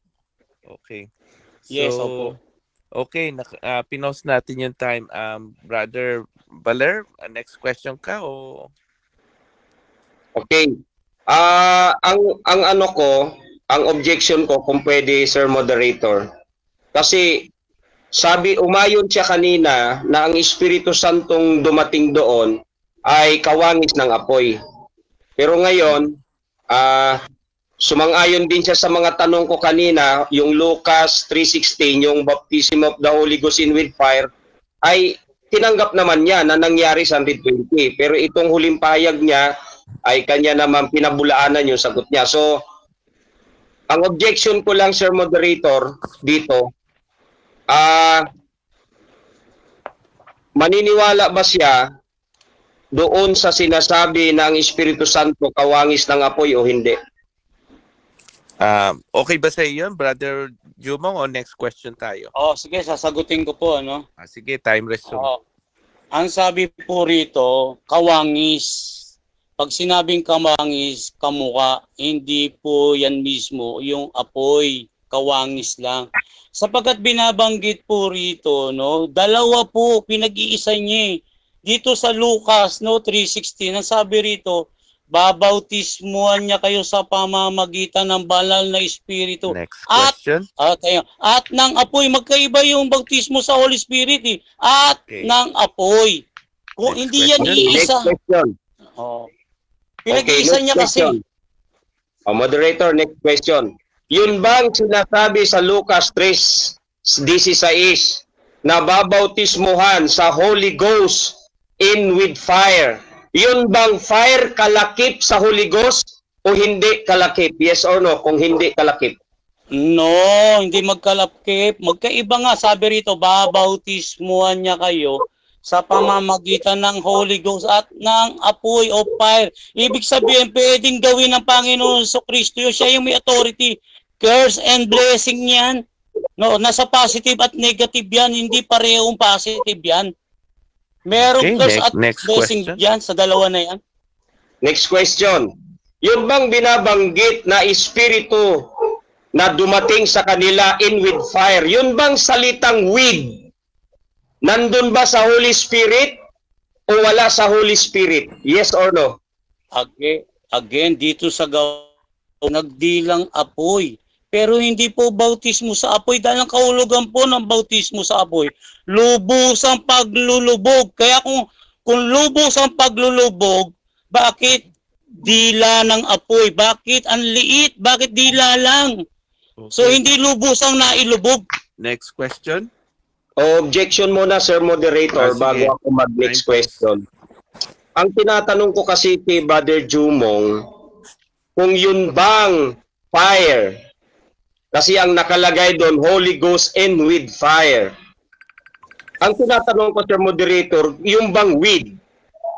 Okay. Yes, opo. Okay, pinost natin yung time. Brother Baler, next question ka o... Okay. Ang ano ko, ang objection ko kung pwede, Sir Moderator. Kasi umayon siya kanina na ang Espiritu Santong dumating doon ay kawangis ng apoy. Pero ngayon, sumang-ayon din siya sa mga tanong ko kanina, yung Lucas 3:16, yung baptism of the Holy Ghost in with fire, ay tinanggap naman niya na nangyari sa 120. Pero itong huling pahayag niya, ay kanya naman pinabulaanan yung sagot niya. So, ang objection ko lang, Sir Moderator, dito, maniniwala ba siya doon sa sinasabi na ang Espiritu Santo kawangis ng apoy o hindi? Okay ba sa iyo, Brother Jumong, o next question tayo? Sige, sasagutin ko po, Sige, time resume. Ang sabi po rito, kawangis. Pag sinabing kawangis, kamuka, hindi po yan mismo yung apoy, kawangis lang. Sapagkat binabanggit po rito, dalawa po, pinag-iisa niya. Dito sa Lucas 3:16, ang sabi rito, babautismuhan niya kayo sa pamamagitan ng banal na Espiritu. Next question. At ng apoy, magkaiba yung bautismo sa Holy Spirit. At Okay. ng apoy. Kung Next hindi yan question. iisa. Next question. Pinag-iisa Okay, niya next kasi. question. Moderator, next question. Yun bang sinasabi sa Lucas 3:16 na babautismuhan sa Holy Ghost in with fire? Yun bang fire kalakip sa Holy Ghost o hindi kalakip? Yes or no? Kung hindi kalakip. No, hindi magkalapkip. Magkaiba nga, sabi rito, babautismuhan niya kayo sa pamamagitan ng Holy Ghost at ng apoy o fire. Ibig sabihin, pwedeng gawin ng Panginoon sa Kristo yun. Siya yung may authority. Curse and blessing yan. Nasa positive at negative yan. Hindi parehong positive yan. Merong Okay, curse at next blessing question. yan sa dalawa na yan. Next question. Yun bang binabanggit na espiritu na dumating sa kanila in with fire, yun bang salitang with, nandun ba sa Holy Spirit o wala sa Holy Spirit? Yes or no? Again, dito sa nagdilang apoy. Pero hindi po bautismo sa apoy dahil ang kahulugan po ng bautismo sa apoy, lubos ang paglulubog. Kaya kung lubos ang paglulubog, bakit dila ng apoy? Bakit ang liit? Bakit dila lang? Okay. So hindi lubos ang nailubog. Next question. Objection muna, Sir Moderator, Sige. bago ako mag-next question. Ang tinatanong ko kasi kay Brother Jumong, kung yun bang fire, kasi ang nakalagay doon, Holy Ghost and with fire. Ang tinatanong ko, Sir Moderator, yung bang with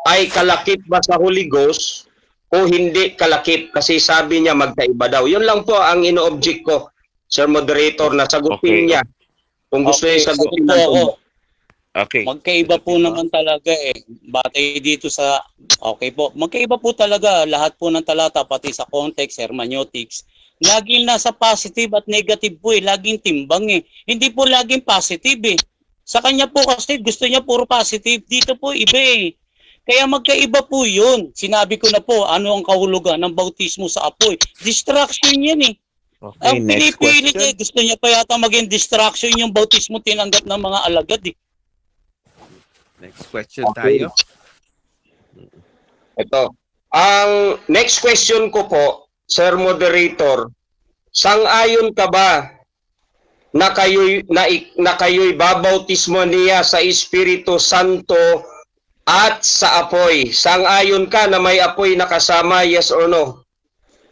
ay kalakip ba sa Holy Ghost o hindi kalakip? Kasi sabi niya magkaiba daw. Yun lang po ang ino-object ko, Sir Moderator, na sagutin Okay. niya. Kung gusto niya sagutin po ako. Okay. Magkaiba po naman talaga batay dito sa magkaiba po talaga lahat po ng talata pati sa context, hermeneutics. Laging nasa positive at negative po laging timbang Hindi po laging positive Sa kanya po kasi gusto niya puro positive, dito po iba Kaya magkaiba po 'yun. Sinabi ko na po ano ang kahulugan ng bautismo sa apoy. Distraction 'yan Okay, Ang next pinipilit question. gusto niya pa yata maging distraction yung bautismo tinanggap ng mga alagad Next question tayo. Ito. Ang next question ko po, Sir Moderator, sang-ayon ka ba na kayo'y babautismo niya sa Espiritu Santo at sa apoy? Sang-ayon ka na may apoy na kasama, yes or no?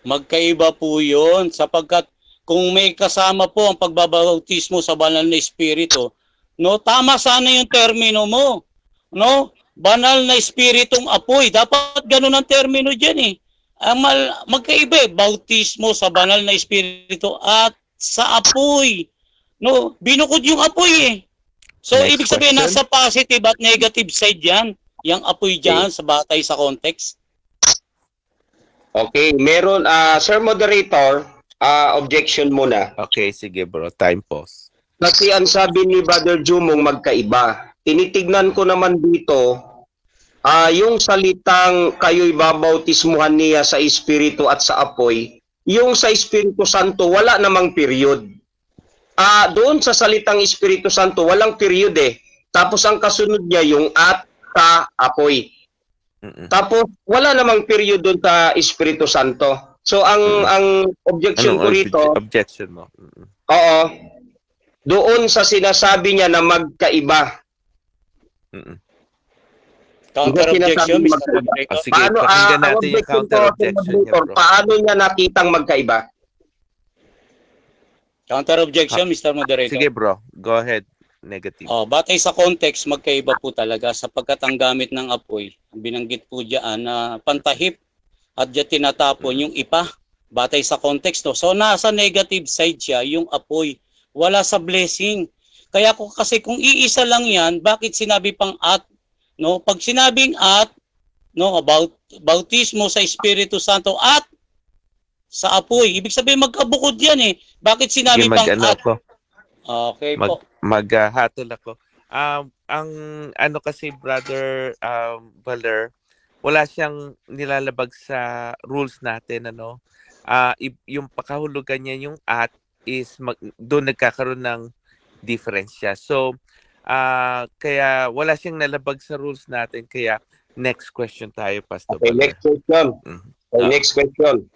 Magkaiba po yun sapagkat kung may kasama po ang pagbabautismo sa banal na espiritu, tama sana yung termino mo. Banal na espiritong apoy. Dapat ganun ang termino dyan magkaiba bautismo sa banal na espiritu at sa apoy. Binukod yung apoy So, Next ibig sabihin, question. nasa positive at negative side yan. Yung apoy dyan sa batay sa context. Okay, meron, Sir Moderator, objection muna. Okay, sige bro. Time pause. Kasi ang sabi ni Brother Jumong magkaiba. Tinitignan ko naman dito, yung salitang kayo'y babautismuhan niya sa Espiritu at sa apoy, yung sa Espiritu Santo, wala namang period. Doon sa salitang Espiritu Santo, walang period Tapos ang kasunod niya yung at sa apoy. Tapos wala namang period doon sa Espiritu Santo. So ang objection ko rito, Objection mo. oo, doon sa sinasabi niya na magkaiba. Counter objection, Mr. Moderator. Sige, pakinggan natin yung counter objection niya, bro. Paano niya nakitang magkaiba? Counter objection, Mr. Moderator. Sige bro, go ahead. Negative. Batay sa context, magkaiba po talaga sapagkat ang gamit ng apoy, binanggit po diyan na pantahip at diyan tinatapon yung ipa. Batay sa context So nasa negative side siya yung apoy. Wala sa blessing. Kaya kasi kung iisa lang yan, bakit sinabi pang at? Pag sinabing at, about bautismo sa Espiritu Santo at sa apoy, ibig sabihin magkabukod yan Bakit sinabi Sige, pang mag-ano at? ako. Okay po. Maghatol ako. Ang ano kasi brother Valer, wala siyang nilalabag sa rules natin yung pakahulugan niya yung at is doon nagkakaroon ng difference siya. So kaya wala siyang nalabag sa rules natin kaya next question tayo Pastor Okay, Valer. next question. Okay, next question.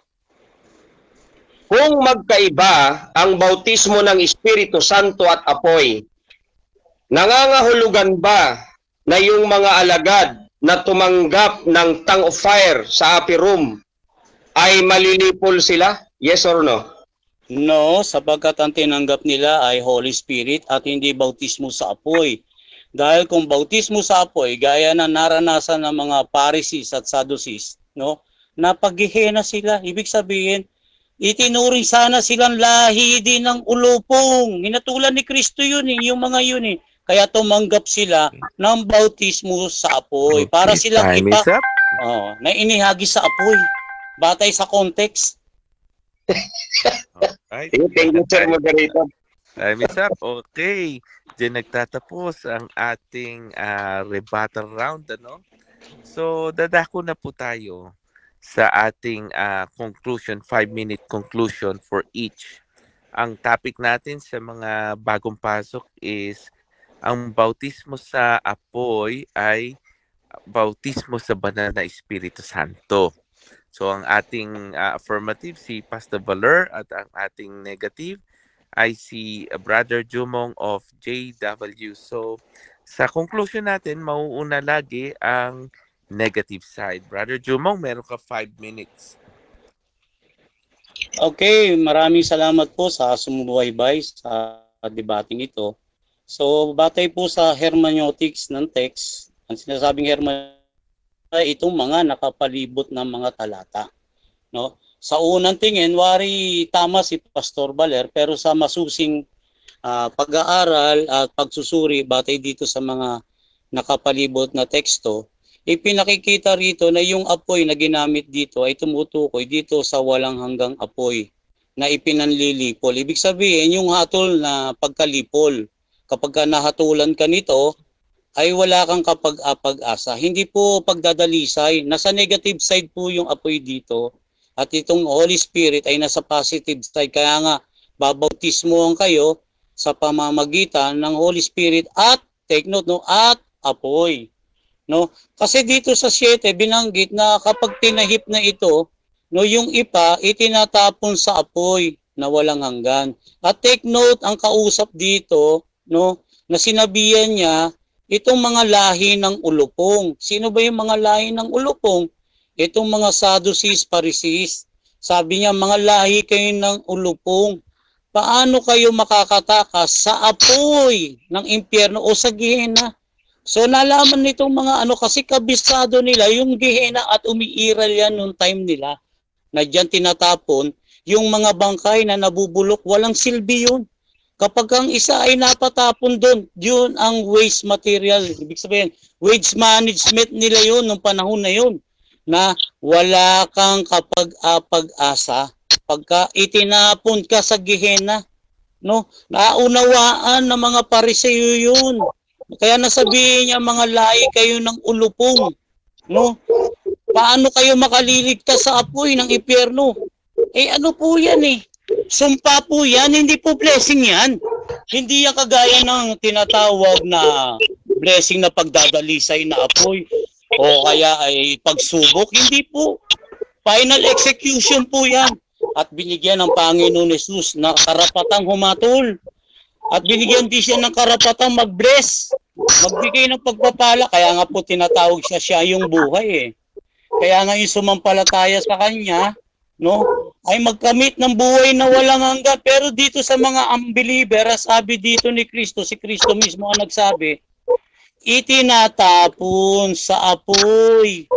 Kung magkaiba ang bautismo ng Espiritu Santo at apoy, nangangahulugan ba na yung mga alagad na tumanggap ng tongue of fire sa upper room ay malilipol sila? Yes or no? No, sapagkat ang tinanggap nila ay Holy Spirit at hindi bautismo sa apoy. Dahil kung bautismo sa apoy, gaya na naranasan ng mga Pharisees at Sadducees, napaghihina sila. Ibig sabihin, itinuring sana silang lahi din ng ulupong. Hinatulan ni Kristo yun yung mga yun Kaya tumanggap sila ng bautismo sa apoy. Para silang Time ipa is up. na inihagis sa apoy. batay sa context. Alright. Thank you, sir, moderator. Time is up. Okay. Diyan nagtatapos ang ating rebuttal round, ano? So, dadako na po tayo sa ating conclusion, 5-minute conclusion for each. Ang topic natin sa mga bagong pasok is ang bautismo sa apoy ay bautismo sa banal na Espiritu Santo. So, ang ating affirmative si Pastor Valer at ang ating negative ay si Brother Jumong of JW. So, sa conclusion natin, mauuna lagi ang negative side. Brother Jumong, meron ka 5 minutes. Okay, maraming salamat po sa sumubaybay sa debating ito. So, batay po sa hermeneutics ng text, ang sinasabing hermeneutics ay itong mga nakapalibot ng mga talata. No? Sa unang tingin, wari tama si Pastor Valer, pero sa masusing pag-aaral at pagsusuri batay dito sa mga nakapalibot na teksto, ipinakikita rito na yung apoy na ginamit dito ay tumutukoy dito sa walang hanggang apoy na ipinanlilipol. Ibig sabihin, yung hatol na pagkalipol, kapag ka nahatulan ka nito, ay wala kang kapag-apag-asa. Hindi po pagdadalisay. Nasa negative side po yung apoy dito. At itong Holy Spirit ay nasa positive side. Kaya nga, babautismohan kayo sa pamamagitan ng Holy Spirit at, take note, no, at apoy. No? Kasi dito sa 7, binanggit na kapag tinahip na ito, no, yung ipa, itinatapon sa apoy na walang hanggan. At take note, ang kausap dito, no, na sinabihan niya, itong mga lahi ng ulupong. Sino ba yung mga lahi ng ulupong? Itong mga Sadducees, Pharisees. Sabi niya, mga lahi kayo ng ulupong. Paano kayo makakatakas sa apoy ng impyerno o sa Gehenna? So nalaman nitong mga kasi kabisado nila yung Gehenna at umiiral yan noong time nila. Na dyan tinatapon yung mga bangkay na nabubulok, walang silbi yun. Kapag ang isa ay napatapon doon, yun ang waste material. Ibig sabihin, waste management nila yun nung panahon na yun. Na wala kang kapag-apag-asa pagka itinapon ka sa Gehenna. No? Naunawaan ng mga Pariseo yun. Kaya nasabihin niya, mga lahi kayo ng ulupong. No? Paano kayo makaliligtas sa apoy ng impyerno? Ano po yan eh? Sumpa po yan, hindi po blessing yan. Hindi yan kagaya ng tinatawag na blessing na pagdadalisay na apoy o kaya ay pagsubok. Hindi po. Final execution po yan. At binigyan ng Panginoon Jesus na karapatang humatol. At binigyan din siya ng karapatang mag-bless. Magbigay ng pagpapala. Kaya nga po tinatawag siya yung buhay eh. Kaya nga yung sumampalataya sa kanya, no, ay magkamit ng buhay na walang hanggan. Pero dito sa mga unbeliever, sabi dito ni Kristo, si Kristo mismo ang nagsabi, itinatapon sa apoy.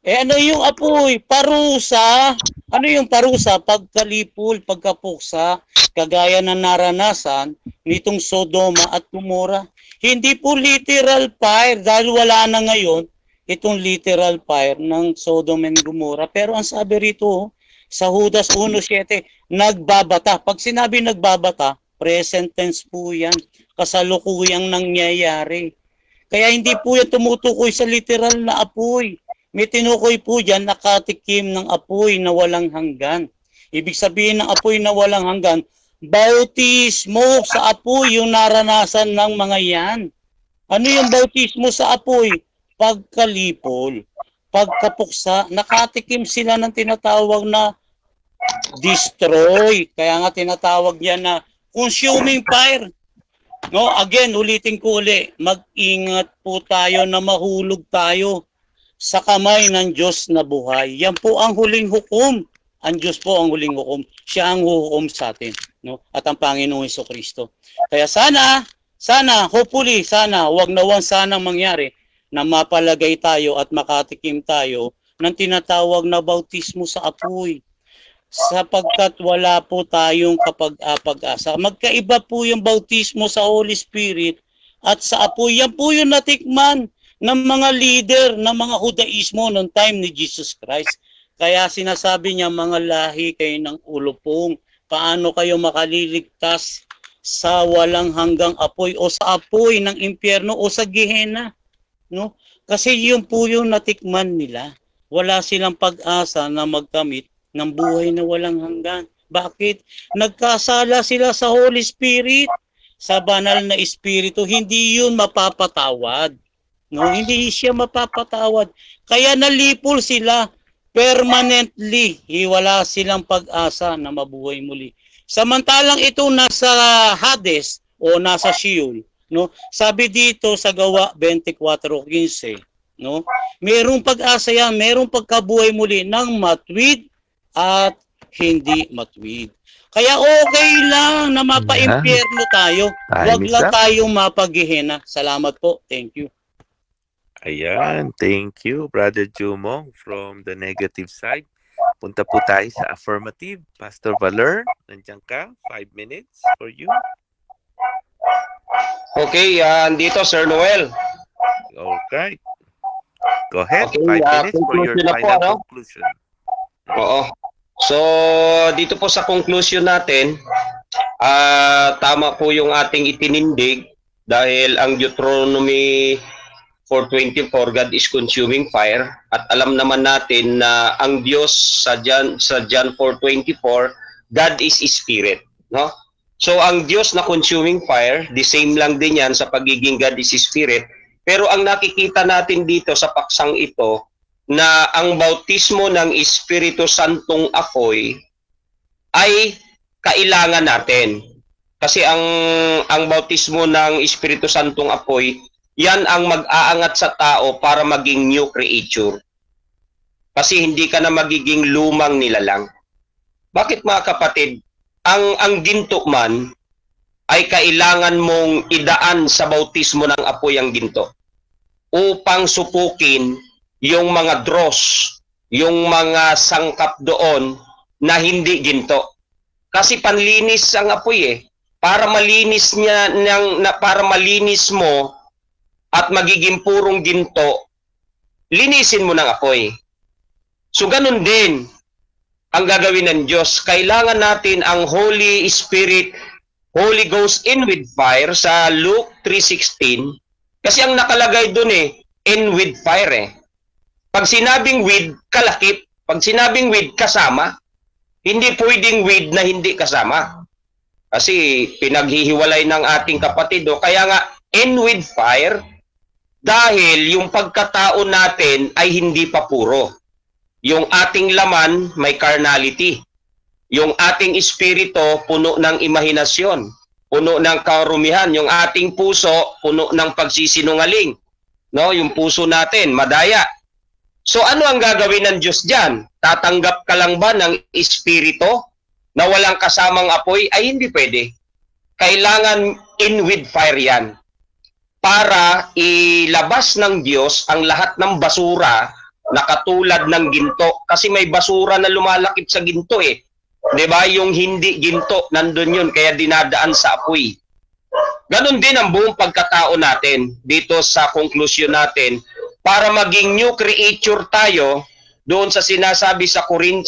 Ano yung apoy? Parusa. Ano yung parusa? Pagkalipol, pagkapuksa, kagaya na naranasan nitong Sodoma at Gomora. Hindi po literal fire dahil wala na ngayon itong literal fire ng Sodom and Gomora. Pero ang sabi rito, sa Judas 1:7, nagbabata. Pag sinabi nagbabata, present tense po yan. Kasalukuyang nangyayari. Kaya hindi po yan tumutukoy sa literal na apoy. May tinukoy po dyan nakatikim ng apoy na walang hanggan. Ibig sabihin ng apoy na walang hanggan, bautismo sa apoy yung naranasan ng mga yan. Ano yung bautismo sa apoy? Pagkalipol, pagkapuksa, nakatikim sila ng tinatawag na destroy. Kaya nga tinatawag yan na consuming fire. No, again, ulitin ko uli, mag-ingat po tayo na mahulog tayo sa kamay ng Diyos na buhay. Yan po ang huling hukom. Ang Diyos po ang huling hukom. Siya ang hukom sa atin, no? At ang Panginoong Jesucristo. Kaya sana, hopefully, wag na wag sanang mangyari na mapalagay tayo at makatikim tayo ng tinatawag na bautismo sa apoy. Sapagkat wala po tayong kapag-apag-asa. Magkaiba po yung bautismo sa Holy Spirit at sa apoy. Yan po yung natikman ng mga leader ng mga Judaismo noong time ni Jesus Christ. Kaya sinasabi niya, mga lahi kayo ng ulupong, paano kayo makaliligtas sa walang hanggang apoy o sa apoy ng impyerno o sa gehena, no? Kasi yun po yung natikman nila. Wala silang pag-asa na magkamit ng buhay na walang hanggan. Bakit? Nagkasala sila sa Holy Spirit, sa banal na Espiritu. Hindi yun mapapatawad. No, hindi siya mapapatawad. Kaya nalipol sila permanently. Wala silang pag-asa na mabuhay muli. Samantalang ito nasa Hades o nasa Sheol, no? Sabi dito sa Gawa 24:15, no? Merong pag-asa yan, merong pagkabuhay muli ng matwid at hindi matwid. Kaya okay lang na mapa-impyerno tayo. Huwag lang tayong mapagihena. Salamat po. Thank you. Ayan, thank you, Brother Jumong from the negative side. Punta po tayo sa affirmative. Pastor Valer, nandiyan ka? 5 minutes for you. Okay, dito Sir Noel. Alright. Go ahead, Okay, 5 minutes for your conclusion na po, final ano? conclusion. Oo. So, dito po sa conclusion natin, tama po yung ating itinindig dahil ang Deuteronomy 4:24, God is consuming fire, at alam naman natin na ang Diyos sa John 4:24, God is spirit, no? So ang Diyos na consuming fire, the same lang din yan sa pagiging God is spirit. Pero ang nakikita natin dito sa paksang ito na ang bautismo ng Espiritu Santong apoy ay kailangan natin. Kasi ang bautismo ng Espiritu Santong apoy, yan ang mag-aangat sa tao para maging new creature. Kasi hindi ka na magiging lumang nilalang. Bakit mga kapatid? Ang ginto man ay kailangan mong idaan sa bautismo ng apoy ang ginto upang supukin yung mga dross, yung mga sangkap doon na hindi ginto. Kasi panlinis ang apoy Para malinis para malinis mo at magiging purong ginto, linisin mo ng apoy. So ganun din ang gagawin ng Diyos. Kailangan natin ang Holy Spirit, Holy Ghost in with fire sa Luke 3:16. Kasi ang nakalagay dun in with fire Pag sinabing with, kalakip. Pag sinabing with, kasama. Hindi pwedeng with na hindi kasama. Kasi pinaghihiwalay ng ating kapatid. Kaya nga, in with fire, dahil yung pagkatao natin ay hindi pa puro. Yung ating laman may carnality. Yung ating espiritu puno ng imahinasyon, puno ng karumihan. Yung ating puso puno ng pagsisinungaling. No, yung puso natin madaya. So ano ang gagawin ng Diyos diyan? Tatanggap ka lang ba ng espiritu na walang kasamang apoy? Ay hindi pwede. Kailangan in with fire yan. Para ilabas ng Diyos ang lahat ng basura na katulad ng ginto. Kasi may basura na lumalakip sa ginto Diba? Yung hindi ginto, nandun yun, kaya dinadaan sa apoy. Ganon din ang buong pagkatao natin dito sa conclusion natin. Para maging new creature tayo, doon sa sinasabi sa 2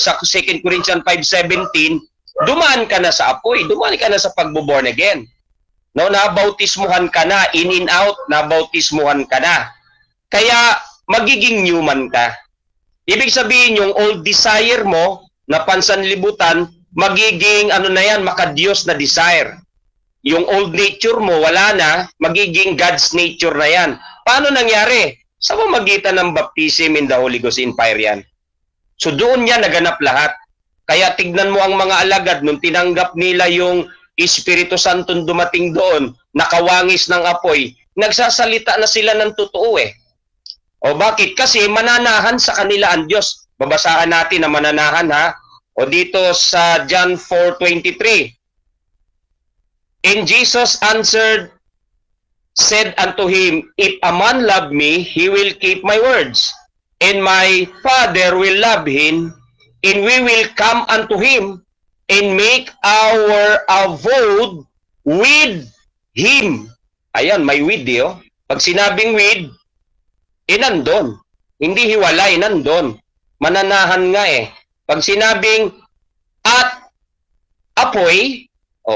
Corinthians 5:17, dumaan ka na sa apoy, dumaan ka na sa pagbo-born again. No, nabautismuhan ka na, in out, nabautismuhan ka na. Kaya magiging human ka. Ibig sabihin yung old desire mo na pansanlibutan, magiging na yan, makadiyos na desire. Yung old nature mo, wala na, magiging God's nature na yan. Paano nangyari? Sa pamamagitan ng baptism in the Holy Ghost in fire yan. So doon yan naganap lahat. Kaya tignan mo ang mga alagad, nung tinanggap nila yung Espiritu Santo dumating doon, nakawangis ng apoy, nagsasalita na sila ng totoo O bakit? Kasi mananahan sa kanila ang Diyos. Babasahan natin na mananahan O dito sa John 4:23. And Jesus answered, said unto him, if a man love me, he will keep my words. And my Father will love him, and we will come unto him, and make our abode with him. Ayan, may with Pag sinabing with, nandun. Hindi hiwalay, nandun. Mananahan nga eh. Pag sinabing at apoy,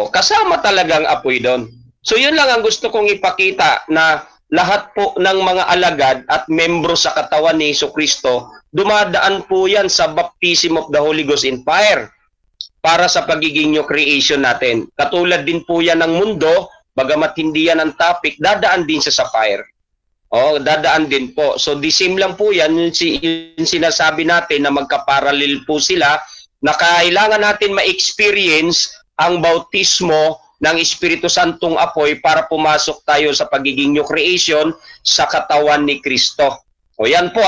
kasama talagang apoy doon. So yun lang ang gusto kong ipakita, na lahat po ng mga alagad at membro sa katawan ni Jesucristo, dumadaan po yan sa baptism of the Holy Ghost in fire para sa pagiging new creation natin. Katulad din po yan ng mundo, bagamat hindi yan ang topic, dadaan din sa fire. Dadaan din po. So the same lang po yan, yung sinasabi natin na magkaparallel po sila, na kailangan natin ma-experience ang bautismo ng Espiritu Santong apoy para pumasok tayo sa pagiging new creation sa katawan ni Kristo. Yan po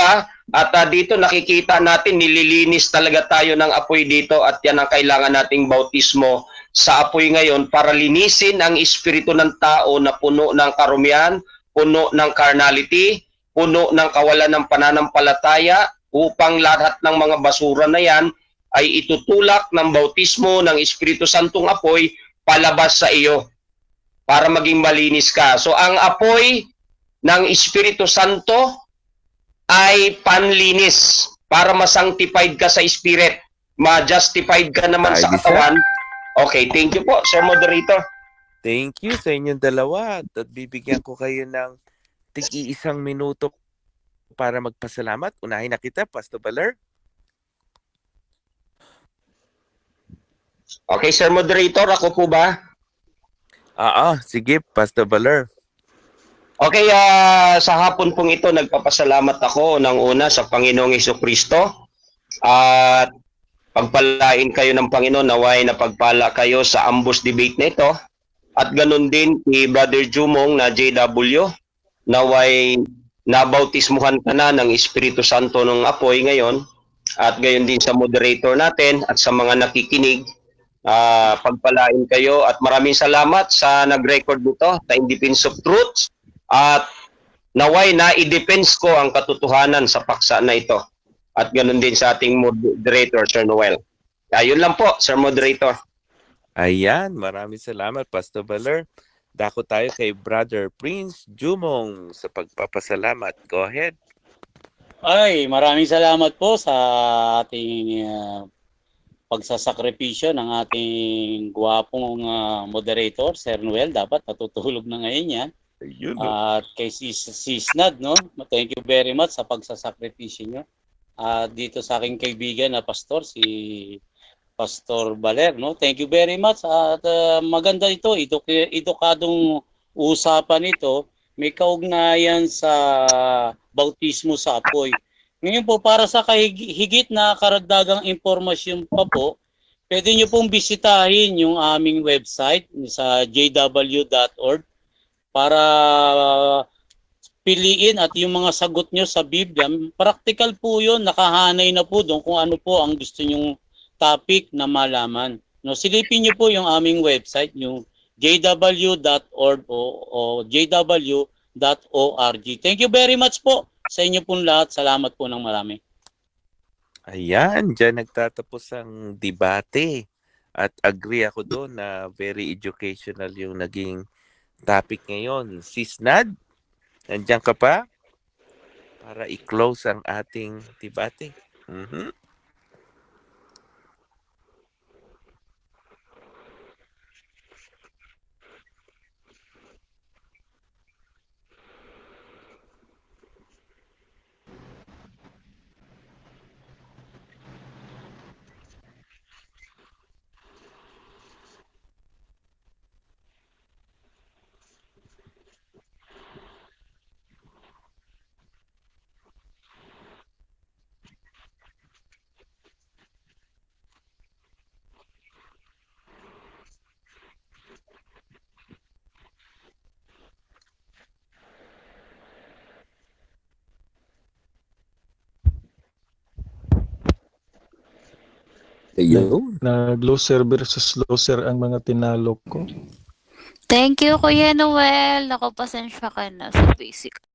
At dito nakikita natin, nililinis talaga tayo ng apoy dito, at yan ang kailangan nating bautismo sa apoy ngayon para linisin ang espiritu ng tao na puno ng karumihan, puno ng carnality, puno ng kawalan ng pananampalataya, upang lahat ng mga basura na yan ay itutulak ng bautismo ng Espiritu Santong apoy palabas sa iyo para maging malinis ka. So ang apoy ng Espiritu Santo ay panlinis para ma-sanctified ka sa spirit, ma-justified ka naman sa katawan. Okay, thank you po, Sir Moderator. Thank you sa inyong dalawa. At bibigyan ko kayo ng tig-iisang minuto para magpasalamat. Unahin na kita, Pastor Baler. Okay, Sir Moderator, ako po ba? Sige, Pastor Baler. Okay, sa hapon pong ito, nagpapasalamat ako ng una sa Panginoong Jesucristo. At pagpalain kayo ng Panginoon, naway na pagpala kayo sa ambush debate na ito. At ganun din ni Brother Jumong na JW, naway nabautismuhan ka na ng Espiritu Santo ng apoy ngayon. At gayon din sa moderator natin at sa mga nakikinig, pagpalain kayo, at maraming salamat sa nag-record nito sa In Defense of Truth, at naway na i-defense ko ang katotohanan sa paksa na ito, at ganun din sa ating moderator, Sir Noel. Yun lang po, Sir Moderator. Ayan, maraming salamat, Pastor Baler. Dako tayo kay Brother Prince Jumong sa pagpapasalamat. Go ahead. Maraming salamat po sa ating pagsasakripisyo ng ating gwapong moderator, Sir Noel. Dapat natutulog na ngayon yan. At kay Sisnad, no? Thank you very much sa pagsasakripisyo nyo. At dito sa aking kaibigan na pastor, si Pastor Baler, no? Thank you very much. At maganda ito, edukadong usapan ito. May kaugnayan sa bautismo sa apoy. Ngayon po, para sa higit na karagdagang impormasyon pa po, pwede nyo pong bisitahin yung aming website sa jw.org para piliin at yung mga sagot nyo sa Biblia. Practical po yun, nakahanay na po doon kung ano po ang gusto nyong topic na malaman. No, silipin nyo po yung aming website, yung jw.org o jw.org. Thank you very much po sa inyo pong lahat. Salamat po ng marami. Ayan, dyan nagtatapos ang debate. At agree ako doon na very educational yung naging topic ngayon. Sisnad, nandiyan ka pa para i-close ang ating debate. Ayun. Nag-loser versus loser ang mga tinalo ko. Thank you, Kuya Noel. Ako, pasensya ka na sa basic